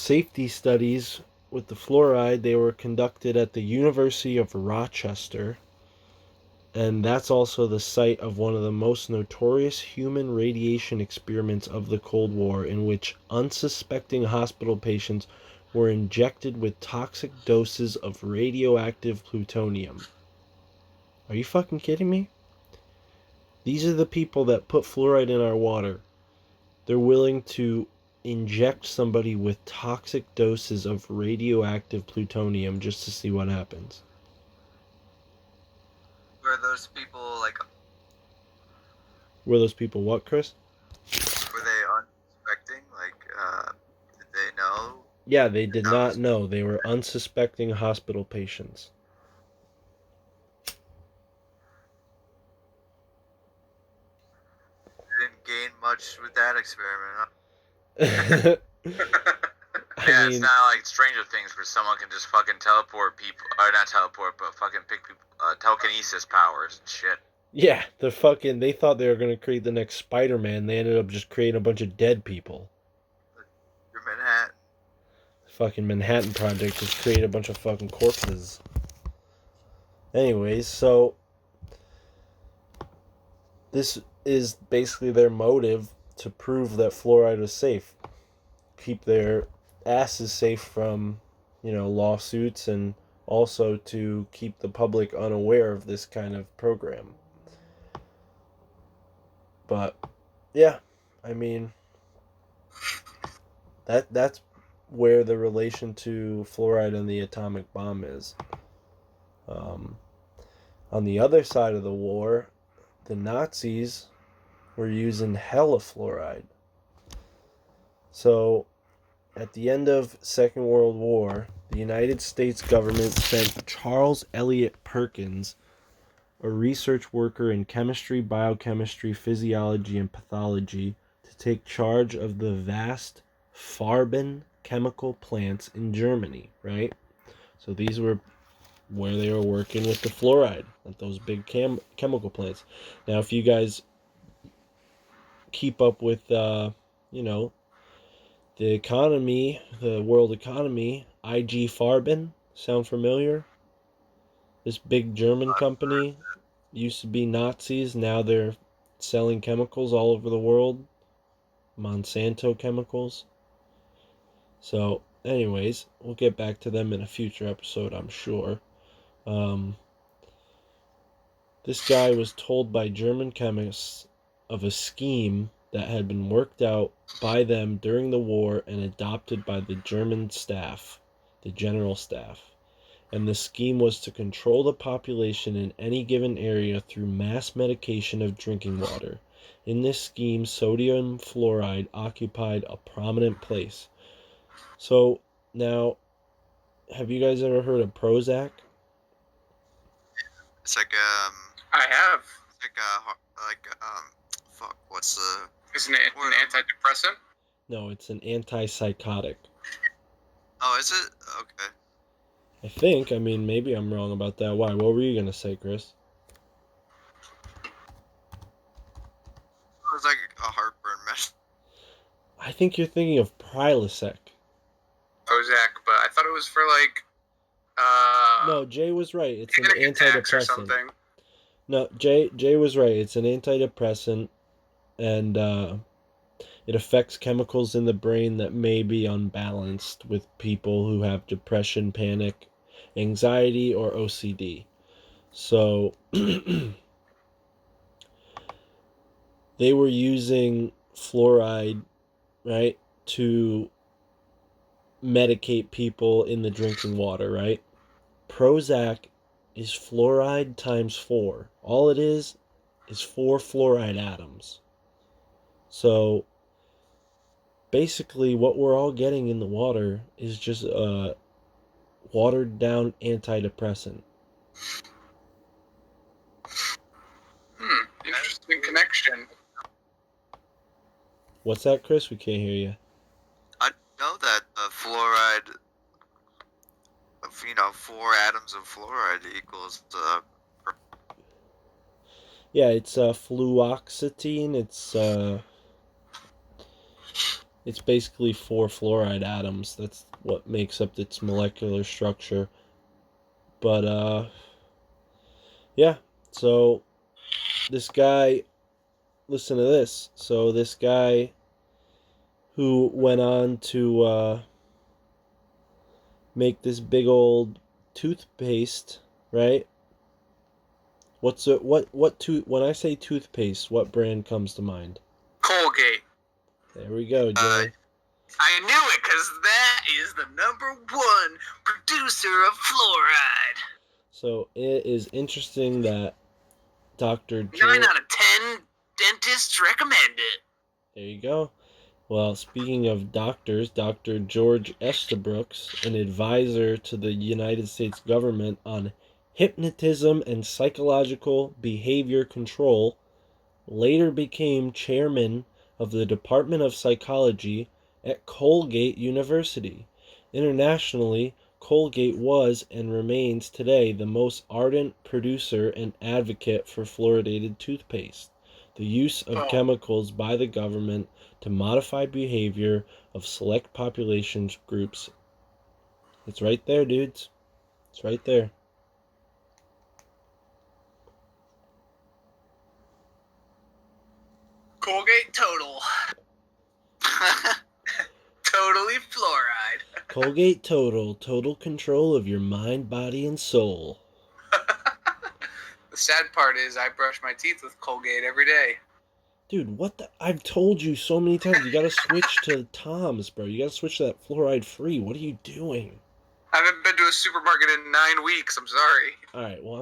safety studies with the fluoride, they were conducted at the University of Rochester, and that's also the site of one of the most notorious human radiation experiments of the Cold War, in which unsuspecting hospital patients were injected with toxic doses of radioactive plutonium. Are you fucking kidding me? These are the people that put fluoride in our water. They're willing to inject somebody with toxic doses of radioactive plutonium just to see what happens. Were those people like? Were those people what, Chris? Were they unsuspecting? Like, did they know? Yeah, they did That not was- know. They were unsuspecting hospital patients. Didn't gain much with that experiment. Huh? I Yeah, it's mean, not like Stranger Things where someone can just fucking teleport people, or not teleport, but fucking pick people, telekinesis powers and shit. yeah, they thought they were going to create the next Spider-Man. They ended up just creating a bunch of dead people. Your Manhattan. Fucking Manhattan Project just created a bunch of fucking corpses. Anyways, so this is basically their motive to prove that fluoride was safe. Keep their asses safe from, lawsuits, and also to keep the public unaware of this kind of program. But yeah, I mean that's where the relation to fluoride and the atomic bomb is. On the other side of the war, the Nazis were using hella fluoride. So, at the end of Second World War, the United States government sent Charles Eliot Perkins, a research worker in chemistry, biochemistry, physiology, and pathology, to take charge of the vast Farben chemical plants in Germany, right? So these were where they were working with the fluoride at those big chemical plants. Now, if you guys keep up with, the economy, the world economy, IG Farben, sound familiar? This big German company used to be Nazis. Now they're selling chemicals all over the world. Monsanto chemicals. So, anyways, we'll get back to them in a future episode, I'm sure. This guy was told by German chemists of a scheme that had been worked out by them during the war and adopted by the German staff, the general staff. And the scheme was to control the population in any given area through mass medication of drinking water. In this scheme, sodium fluoride occupied a prominent place. So, now, have you guys ever heard of Prozac? It's like I have. it's like fuck. What's the? Isn't it an antidepressant? No, it's an antipsychotic. Oh, is it? Okay. I think. I mean, maybe I'm wrong about that. Why? What were you going to say, Chris? It was like a heartburn mess. I think you're thinking of Prilosec. Prozac, but I thought it was for like No, Jay was right. It's an panic attacks or antidepressant. something. No, Jay was right. It's an antidepressant, and it affects chemicals in the brain that may be unbalanced with people who have depression, panic, anxiety, or OCD. So they were using fluoride, right, to medicate people in the drinking water, right? Prozac is fluoride times 4. All it is 4 fluoride atoms. So basically what we're all getting in the water is just a watered down antidepressant. Interesting connection. What's that, Chris? We can't hear you. I know that the fluoride of 4 atoms of fluoride equals Yeah, it's fluoxetine. It's It's basically 4 fluoride atoms. That's what makes up its molecular structure. But, yeah. So, this guy, listen to this. So, this guy who went on to make this big old toothpaste, right? When I say toothpaste, what brand comes to mind? Colgate. There we go, Joe. I knew it, because that is the #1 producer of fluoride. So it is interesting that Dr. 9 out of 10 dentists recommend it. There you go. Well, speaking of doctors, Dr. George Estabrooks, an advisor to the United States government on hypnotism and psychological behavior control, later became chairman of the Department of Psychology at Colgate University. Internationally, Colgate was and remains today the most ardent producer and advocate for fluoridated toothpaste. The use of chemicals by the government to modify behavior of select population groups. It's right there, dudes. It's right there. Colgate Total. Totally fluoride. Colgate Total. Total control of your mind, body, and soul. The sad part is I brush my teeth with Colgate every day. Dude, what the? I've told you so many times. You gotta switch to Tom's, bro. You gotta switch to that fluoride free. What are you doing? I haven't been to a supermarket in 9 weeks. I'm sorry. Alright, well,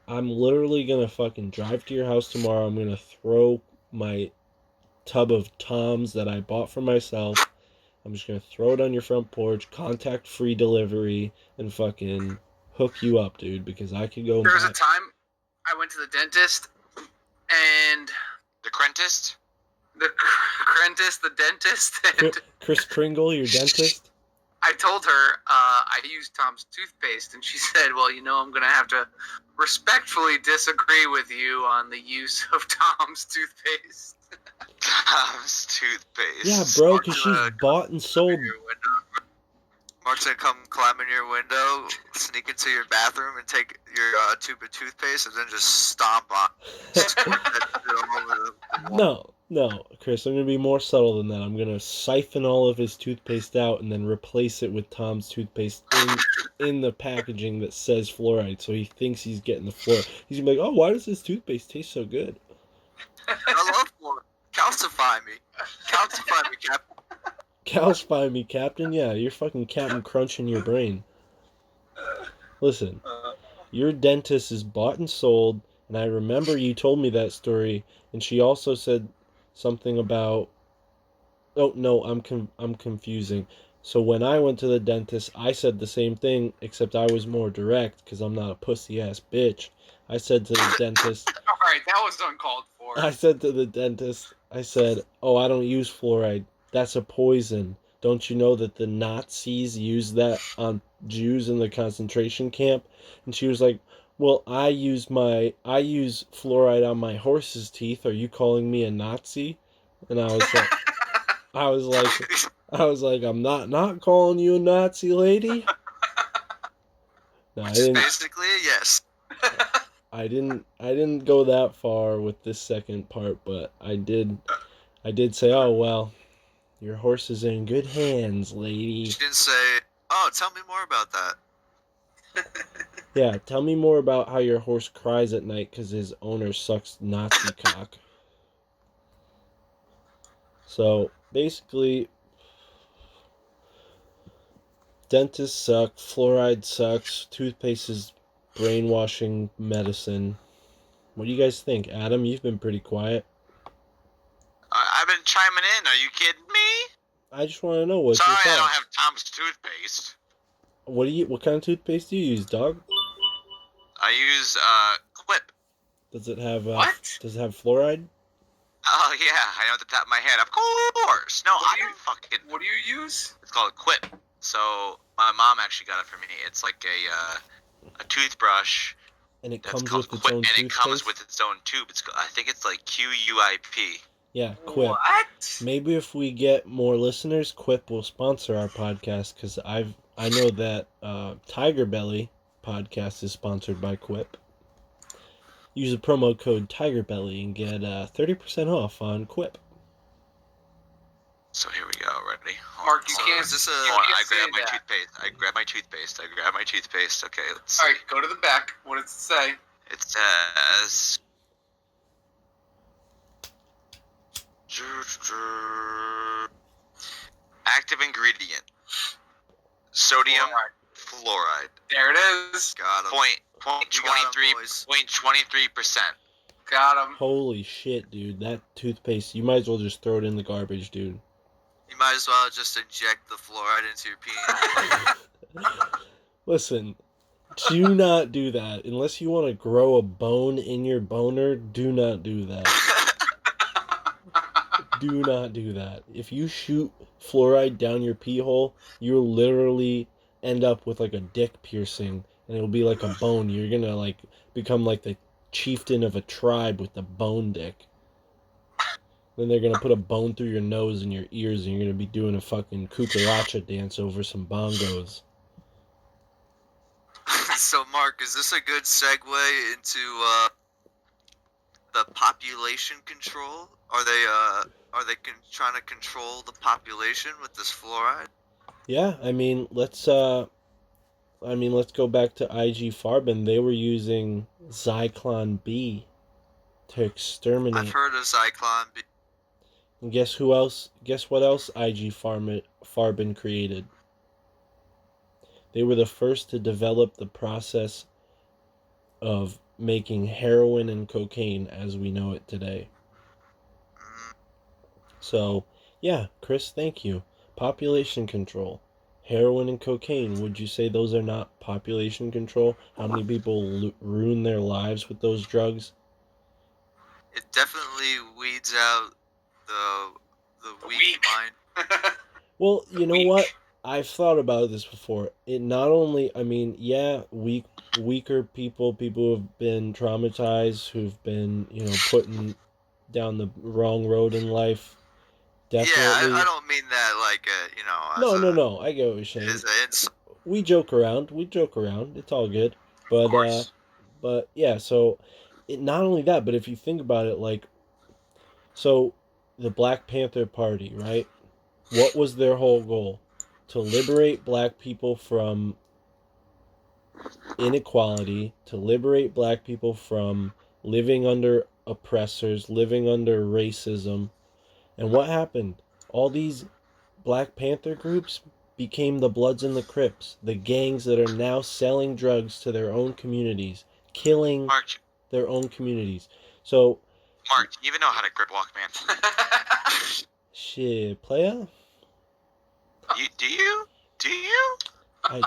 I'm literally gonna fucking drive to your house tomorrow. I'm gonna throw my tub of Tom's that I bought for myself. I'm just gonna throw it on your front porch, contact free delivery, and fucking hook you up, dude, because I could go. There was a time I went to the dentist, and The Crentist? the dentist, and Chris Kringle, your dentist? I told her I used Tom's toothpaste, and she said, well, I'm going to have to respectfully disagree with you on the use of Tom's toothpaste. Tom's toothpaste. Yeah, bro, because she's bought and sold. Mark's gonna come climb in your window, sneak into your bathroom, and take your tube of toothpaste, and then just stomp on. No, Chris, I'm going to be more subtle than that. I'm going to siphon all of his toothpaste out and then replace it with Tom's toothpaste in the packaging that says fluoride, so he thinks he's getting the fluoride. He's going to be like, oh, why does this toothpaste taste so good? I love fluoride. Calcify me. Calcify me, Captain. Calcify me, Captain? Yeah, you're fucking Captain Crunch in your brain. Listen, your dentist is bought and sold, and I remember you told me that story, and she also said something about... Oh, no, I'm confusing. So when I went to the dentist, I said the same thing, except I was more direct, because I'm not a pussy-ass bitch. I said to the dentist... Alright, that was uncalled for. I said to the dentist, oh, I don't use fluoride. That's a poison. Don't you know that the Nazis used that on Jews in the concentration camp? And she was like, well, I use fluoride on my horse's teeth. Are you calling me a Nazi? And I was like, I'm not calling you a Nazi, lady. No, I didn't. Basically, a yes. I didn't go that far with this second part, but I did say, oh, well, your horse is in good hands, lady. She didn't say, oh, tell me more about that. Yeah, tell me more about how your horse cries at night because his owner sucks Nazi cock. So, basically, dentists suck, fluoride sucks, toothpaste is brainwashing medicine. What do you guys think? Adam, you've been pretty quiet. I've been chiming in. Are you kidding me? I just want to know what's Sorry, your I don't thoughts. have Tom's toothpaste. What kind of toothpaste do you use, dog? I use Quip. Does it have What? Does it have fluoride? Oh yeah, I know at the top of my head. Of course. No, I don't fucking. What do you use? It's called Quip. So my mom actually got it for me. It's like a toothbrush. And it That's comes called with its Quip, own and toothpaste? it comes with its own tube. I think it's like QUIP. Yeah, Quip. What? Maybe if we get more listeners, Quip will sponsor our podcast, because I know that Tiger Belly podcast is sponsored by Quip. Use the promo code TigerBelly and get 30% off on Quip. So here we go. Ready? Mark, you So can't. is this you a- Hold on, can't I say grab my that. toothpaste. I grab my toothpaste. Okay, let's All right, go to the back. What does it say? It says active ingredient sodium fluoride. There it is. Got him. Point You got 'em, boys. 23%. Got him. Holy shit, dude. That toothpaste, you might as well just throw it in the garbage, dude. You might as well just inject the fluoride into your penis. Listen, do not do that. Unless you want to grow a bone in your boner, do not do that. Do not do that. If you shoot fluoride down your pee hole, you'll literally end up with like a dick piercing, and it'll be like a bone. You're gonna like become like the chieftain of a tribe with the bone dick. Then they're gonna put a bone through your nose and your ears, and you're gonna be doing a fucking cucaracha dance over some bongos. So, Mark, is this a good segue into the population control? Are they trying to control the population with this fluoride? Yeah, I mean, let's go back to IG Farben. They were using Zyklon B to exterminate. I've heard of Zyklon B. And guess who else? Guess what else IG Farben created? They were the first to develop the process of making heroin and cocaine as we know it today. So, yeah, Chris, thank you. Population control. Heroin and cocaine, would you say those are not population control? How many people ruin their lives with those drugs? It definitely weeds out the weak mind. Well, you know what? I've thought about this before. It not only, I mean, yeah, weaker people who have been traumatized, who've been, putting down the wrong road in life. Definitely. Yeah, I don't mean that like No, I get what you're saying. As an insult. We joke around. It's all good. But yeah, so it not only that, but if you think about it, like, so the Black Panther Party, right? What was their whole goal? To liberate black people from inequality, to liberate black people from living under oppressors, living under racism. And what happened? All these Black Panther groups became the Bloods and the Crips, the gangs that are now selling drugs to their own communities, killing their own communities. So, Mark, do you even know how to grip walk, man? shit, playa? Do you?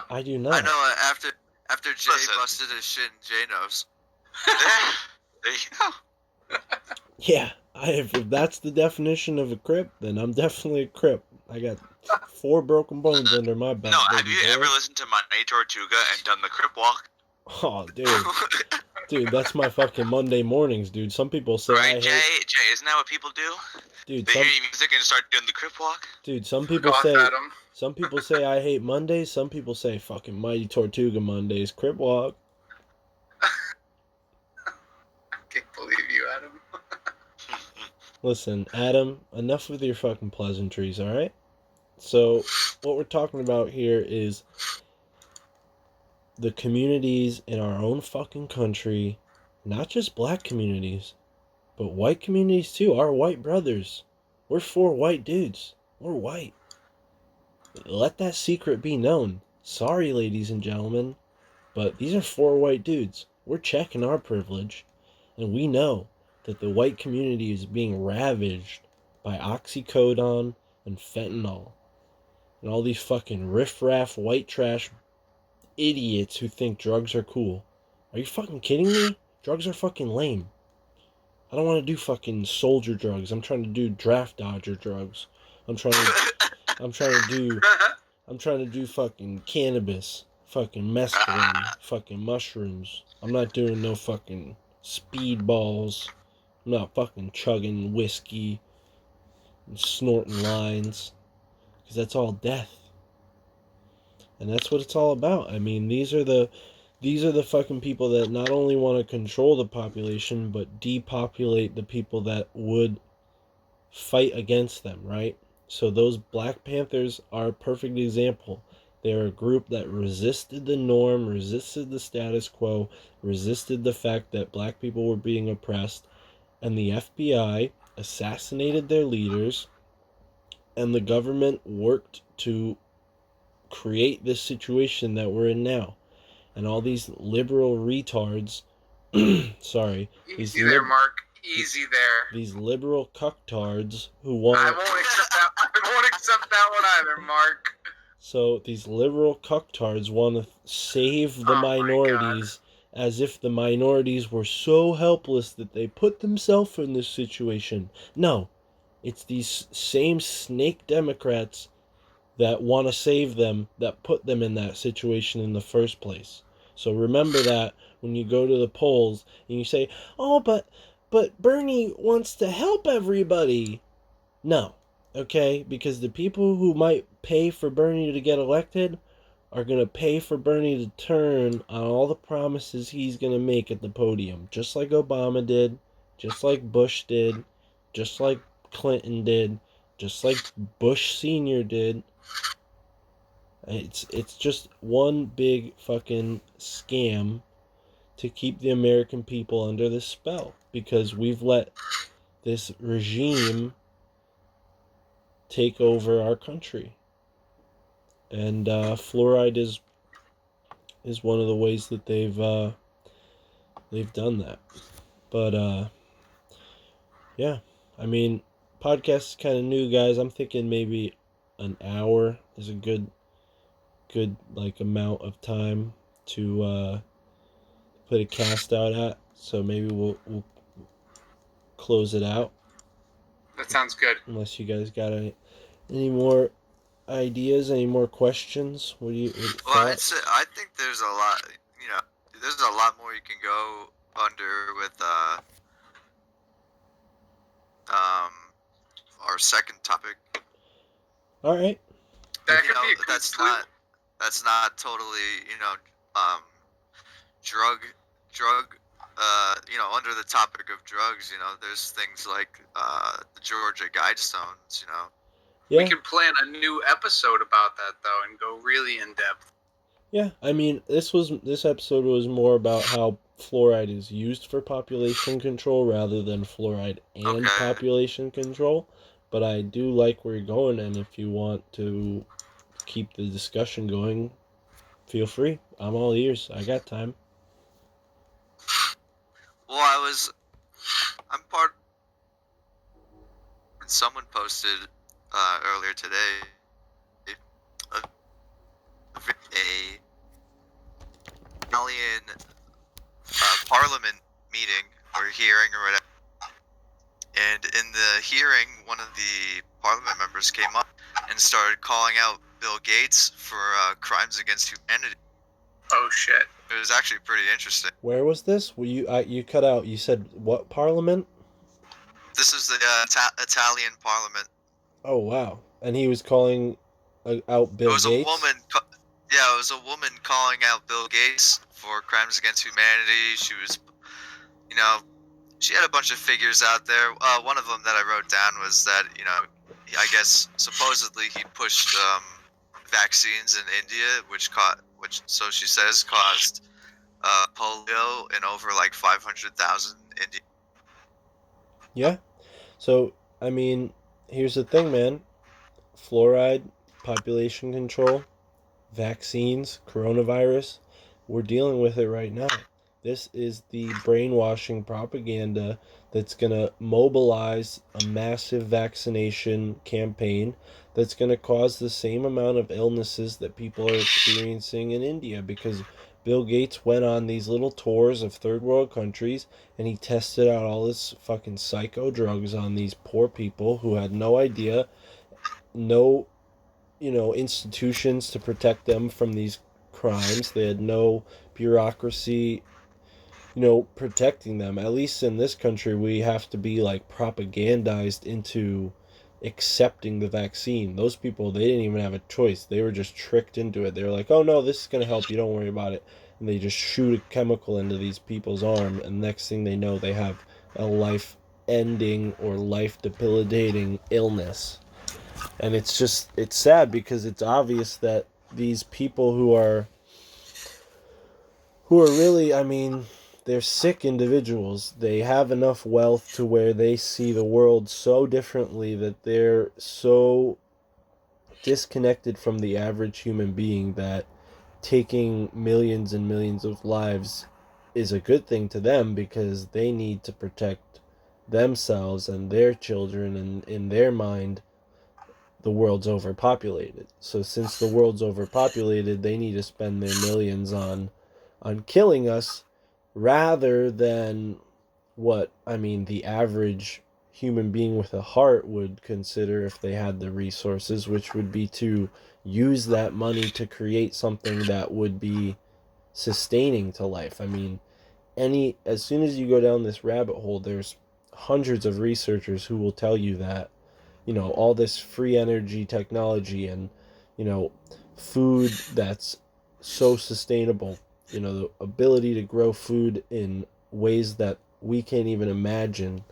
I do not. I know after Jay Listen. busted his shit in Jay knows. There you go. Yeah, if that's the definition of a Crip, then I'm definitely a Crip. I got 4 broken bones under my belt. No, have baby you boy. ever listened to Monday Tortuga and done the crip walk? Oh, dude, that's my fucking Monday mornings, dude. Some people say I Right, hate... Jay, isn't that what people do? Dude, They hear your music and start doing the crip walk? Dude, some people Goth say... Adam. Some people say I hate Mondays. Some people say fucking Mighty Tortuga Mondays. Crip walk. I can't believe you, Adam. Listen, Adam, enough with your fucking pleasantries, alright? So, what we're talking about here is the communities in our own fucking country, not just black communities, but white communities too, our white brothers. We're 4 white dudes. We're white. Let that secret be known. Sorry, ladies and gentlemen, but these are 4 white dudes. We're checking our privilege, and we know that the white community is being ravaged by oxycodone and fentanyl. And all these fucking riffraff white trash idiots who think drugs are cool. Are you fucking kidding me? Drugs are fucking lame. I don't want to do fucking soldier drugs. I'm trying to do draft dodger drugs. I'm trying to do fucking cannabis, fucking mescaline, fucking mushrooms. I'm not doing no fucking speedballs. I'm not fucking chugging whiskey. snorting lines, because that's all death. And that's what it's all about. I mean, these are the fucking people that not only want to control the population, but depopulate the people that would fight against them, right? So those Black Panthers are a perfect example. They're a group that resisted the norm, resisted the status quo, resisted the fact that black people were being oppressed, and the FBI assassinated their leaders, and the government worked to create this situation that we're in now. And all these liberal retards, sorry, Easy there, Mark. Easy there. These liberal cucktards who want. I won't accept that. I won't accept that one either, Mark. So these liberal cucktards want to save the minorities, as if the minorities were so helpless that they put themselves in this situation. No, it's these same snake Democrats that want to save them that put them in that situation in the first place. So remember that when you go to the polls and you say, "Oh, but Bernie wants to help everybody." No, okay? Because the people who might pay for Bernie to get elected are going to pay for Bernie to turn on all the promises he's going to make at the podium, just like Obama did, just like Bush did, just like Clinton did, just like Bush Sr. did. It's just one big fucking scam to keep the American people under this spell, because we've let this regime take over our country. And fluoride is one of the ways that they've done that. But yeah, I mean, podcast is kind of new, guys. I'm thinking maybe an hour is a good like amount of time to put a cast out at. So maybe we'll close it out. That sounds good. Unless you guys got any more ideas, any more questions? What do you? Well, I think there's a lot. You know, there's a lot more you can go under with our second topic. All right. That could be a that's not totally, drug, under the topic of drugs, there's things like the Georgia Guidestones, Yeah. We can plan a new episode about that though and go really in depth. Yeah, I mean, this episode was more about how fluoride is used for population control rather than fluoride and population control. But I do like where you're going, and if you want to keep the discussion going, feel free. I'm all ears. I got time. Well, I'm part. Someone posted earlier today a Italian parliament meeting or hearing or whatever, and in the hearing, one of the parliament members came up and started calling out Bill Gates for crimes against humanity. Oh shit! It was actually pretty interesting. Where was this? Were you cut out? You said what parliament? This is the Italian parliament. Oh wow! And he was calling out Bill Gates. It was a woman calling out Bill Gates for crimes against humanity. She was, she had a bunch of figures out there. One of them that I wrote down was that, I guess supposedly he pushed vaccines in India, which so she says caused polio in over like 500,000 Indians. Yeah. So, I mean, here's the thing, man. Fluoride, population control, vaccines, coronavirus, we're dealing with it right now. This is the brainwashing propaganda that's going to mobilize a massive vaccination campaign that's going to cause the same amount of illnesses that people are experiencing in India, because Bill Gates went on these little tours of third world countries and he tested out all this fucking psycho drugs on these poor people who had no idea, no, institutions to protect them from these crimes. They had no bureaucracy, protecting them. At least in this country, we have to be like propagandized into accepting the vaccine. Those people, they didn't even have a choice. They were just tricked into it. They were like, oh no, this is going to help you, don't worry about it. And they just shoot a chemical into these people's arm, and next thing they know, they have a life ending or life debilitating illness. And it's sad because it's obvious that these people who are really, I mean, they're sick individuals. They have enough wealth to where they see the world so differently that they're so disconnected from the average human being that taking millions and millions of lives is a good thing to them because they need to protect themselves and their children, and in their mind the world's overpopulated. So since the world's overpopulated, they need to spend their millions on killing us rather than what, I mean, the average human being with a heart would consider if they had the resources, which would be to use that money to create something that would be sustaining to life. I mean, as soon as you go down this rabbit hole, there's hundreds of researchers who will tell you that, all this free energy technology and, food that's so sustainable, the ability to grow food in ways that we can't even imagine.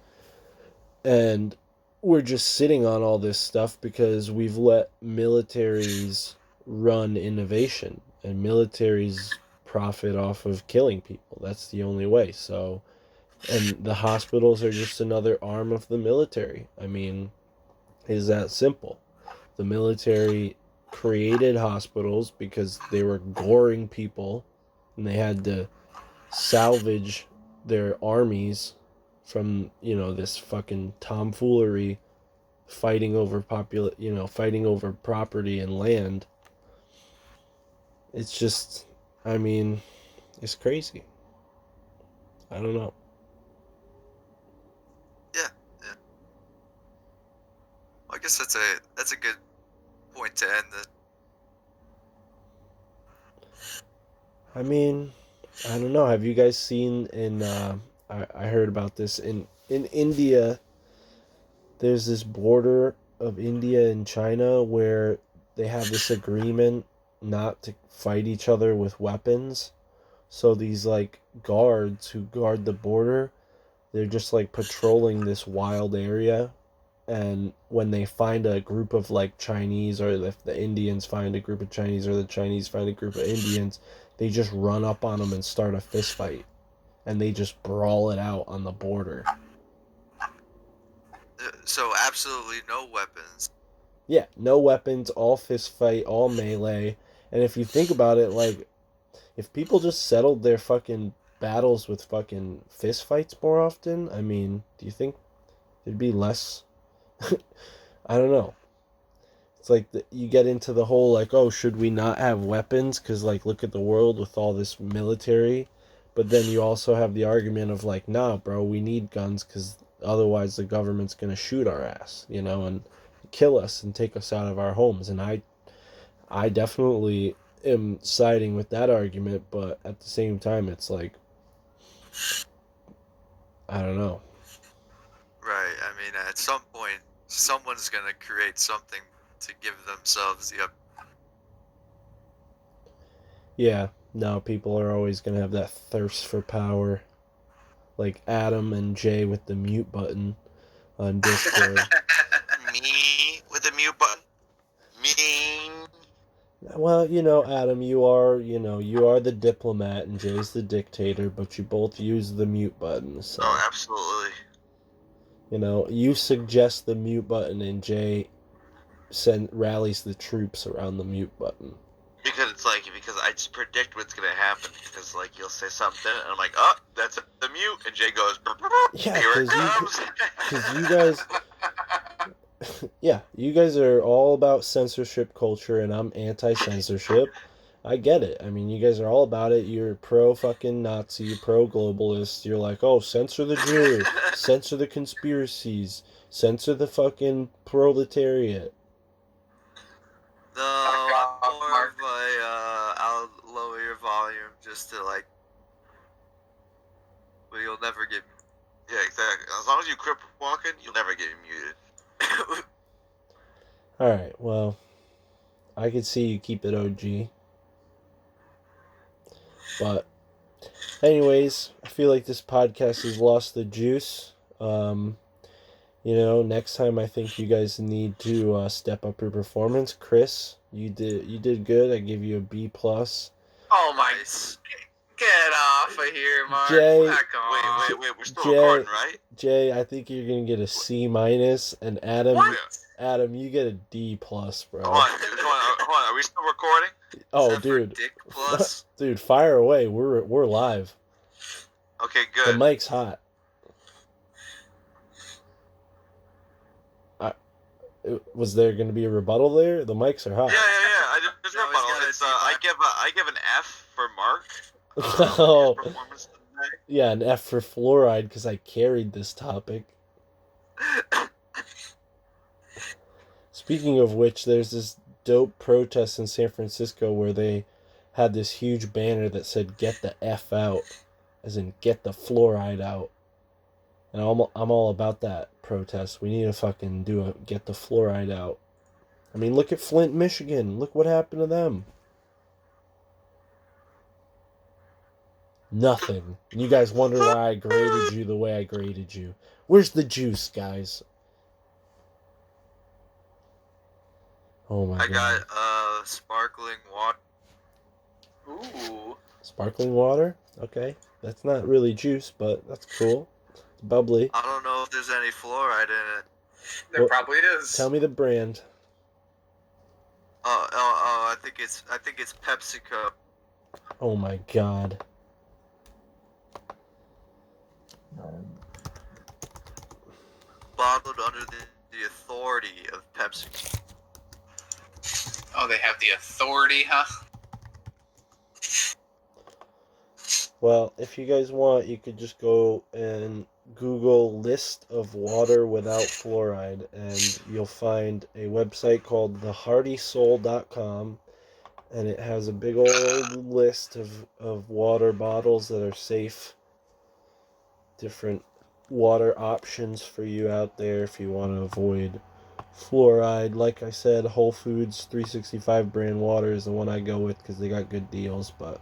And we're just sitting on all this stuff because we've let militaries run innovation, and militaries profit off of killing people. That's the only way. So, and the hospitals are just another arm of the military. I mean, is that simple. The military created hospitals because they were goring people and they had to salvage their armies from, this fucking tomfoolery, fighting over property and land. It's just, I mean, it's crazy. I don't know. Yeah. Well, I guess that's a good point to end it. I mean, I don't know. Have you guys seen I heard about this in India. There's this border of India and China where they have this agreement not to fight each other with weapons. So these like guards who guard the border, they're just like patrolling this wild area, and when they find a group of like Chinese, or if the Indians find a group of Chinese or the Chinese find a group of Indians, they just run up on them and start a fist fight, and they just brawl it out on the border. So absolutely no weapons. Yeah, no weapons, all fist fight, all melee. And if you think about it, like, if people just settled their fucking battles with fucking fist fights more often, I mean, do you think there'd be less? I don't know. It's like you get into the whole, like, oh, should we not have weapons? Because, like, look at the world with all this military. But then you also have the argument of, like, nah, bro, we need guns because otherwise the government's going to shoot our ass, and kill us and take us out of our homes. And I definitely am siding with that argument, but at the same time, it's like, I don't know. Right. I mean, at some point, someone's gonna create something to give themselves the. Yeah, no, people are always going to have that thirst for power. Like Adam and Jay with the mute button on Discord. Me with the mute button. Me. Well, Adam, you are the diplomat and Jay's the dictator, but you both use the mute button. So, Oh, absolutely. You suggest the mute button and Jay rallies the troops around the mute button. Because I just predict what's gonna happen. Because like you'll say something and I'm like, oh, that's the mute, and Jay goes, Yeah, here it comes. because you guys, yeah, you guys are all about censorship culture, and I'm anti-censorship. I get it. I mean, you guys are all about it. You're pro fucking Nazi, pro globalist. You're like, oh, censor the Jew, censor the conspiracies, censor the fucking proletariat. No, I'm more of I'll lower your volume just to like. But you'll never get. Yeah, exactly. As long as you crip walking, you'll never get muted. Alright, well, I could see you keep it OG. But, anyways, I feel like this podcast has lost the juice. Next time I think you guys need to step up your performance. Chris, you did good. I give you a B plus. Oh my! Nice. Get off of here, Mark. Jay- Back off. Wait. We're still Jay- recording, right? Jay, I think you're gonna get a C minus, and Adam, What? Adam, you get a D plus, bro. Hold on. Are we still recording? Oh, Except for dude, Dick plus. dude, fire away. We're live. Okay, The good. mic's hot. Was there going to be a rebuttal there? The mics are hot. Yeah. I just No, he's rebuttal. got a It's D I give an F for Mark. Oh. His performance today. Yeah, an F for fluoride because I carried this topic. Speaking of which, there's this dope protest in San Francisco where they had this huge banner that said "Get the F out," as in "Get the fluoride out." And I'm all about that protest. We need to fucking do a "Get the fluoride out." I mean, look at Flint, Michigan. Look what happened to them. Nothing. And you guys wonder why I graded you the way I graded you. Where's the juice, guys? Oh my I god. got sparkling water. Ooh. Sparkling water? Okay. That's not really juice, but that's cool. It's bubbly. I don't know if there's any fluoride in it. There Well, probably is. Tell me the brand. I think it's PepsiCo. Oh my god. Bottled under the authority of Pepsi. Oh, they have the authority, huh? Well, if you guys want, you could just go and Google list of water without fluoride, and you'll find a website called theheartysoul.com, and it has a big old list of water bottles that are safe. Different water options for you out there if you want to avoid fluoride. Like I said, Whole Foods 365 brand water is the one I go with because they got good deals, but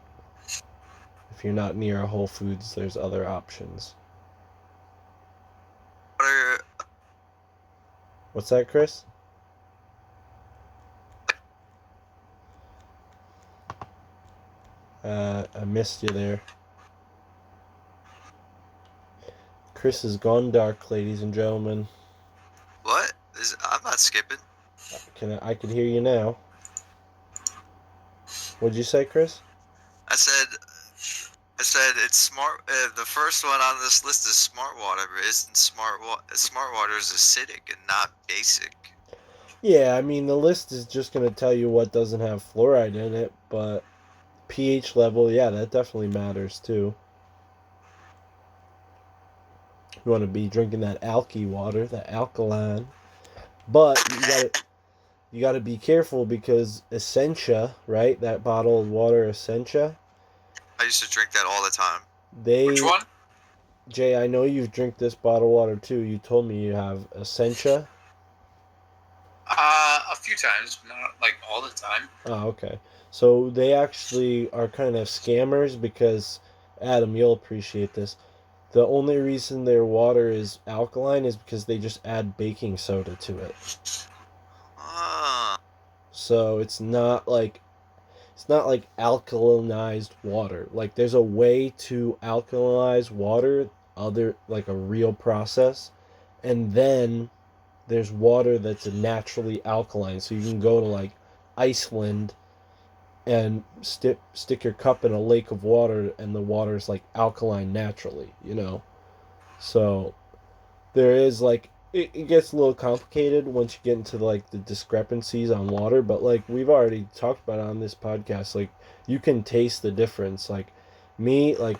if you're not near a Whole Foods, there's other options. Water. What's that, Chris? I missed you there. Chris has gone dark, ladies and gentlemen. What? I'm not skipping. I can hear you now. What'd you say, Chris? I said it's smart. The first one on this list is smart water, but isn't smart water is acidic and not basic. Yeah, I mean, the list is just going to tell you what doesn't have fluoride in it, but pH level, yeah, that definitely matters too. You want to be drinking that alky water, that alkaline. But you got to be careful because Essentia, right? That bottled water Essentia, I used to drink that all the time. Which one? Jay, I know you've drank this bottled water too. You told me you have Essentia. A few times, not like all the time. Oh, okay. So they actually are kind of scammers because, Adam, you'll appreciate this. The only reason their water is alkaline is because they just add baking soda to it. Ah. So it's not like alkalinized water. Like there's a way to alkalinize water, like a real process, and then there's water that's naturally alkaline. So you can go to like Iceland and stick your cup in a lake of water, and the water's like alkaline naturally, So there is like it gets a little complicated once you get into like the discrepancies on water, but like we've already talked about on this podcast, like you can taste the difference. Like me, like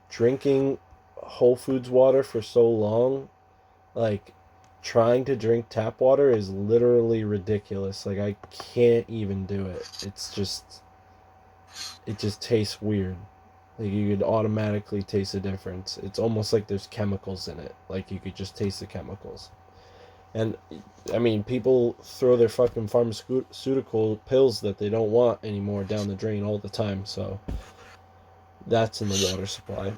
drinking Whole Foods water for so long, like trying to drink tap water is literally ridiculous. Like I can't even do it. It just tastes weird. Like you could automatically taste the difference. It's almost like there's chemicals in it. Like you could just taste the chemicals. And, I mean, people throw their fucking pharmaceutical pills that they don't want anymore down the drain all the time, so that's in the water supply.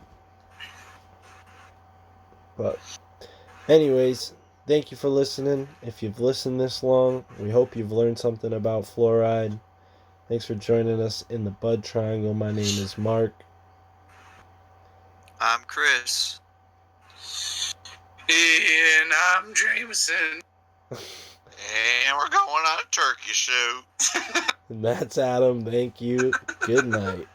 But, anyways, thank you for listening. If you've listened this long, we hope you've learned something about fluoride. Thanks for joining us in the Bud Triangle. My name is Mark. I'm Chris. And I'm Jameson. And we're going on a turkey shoot. And that's Adam. Thank you. Good night.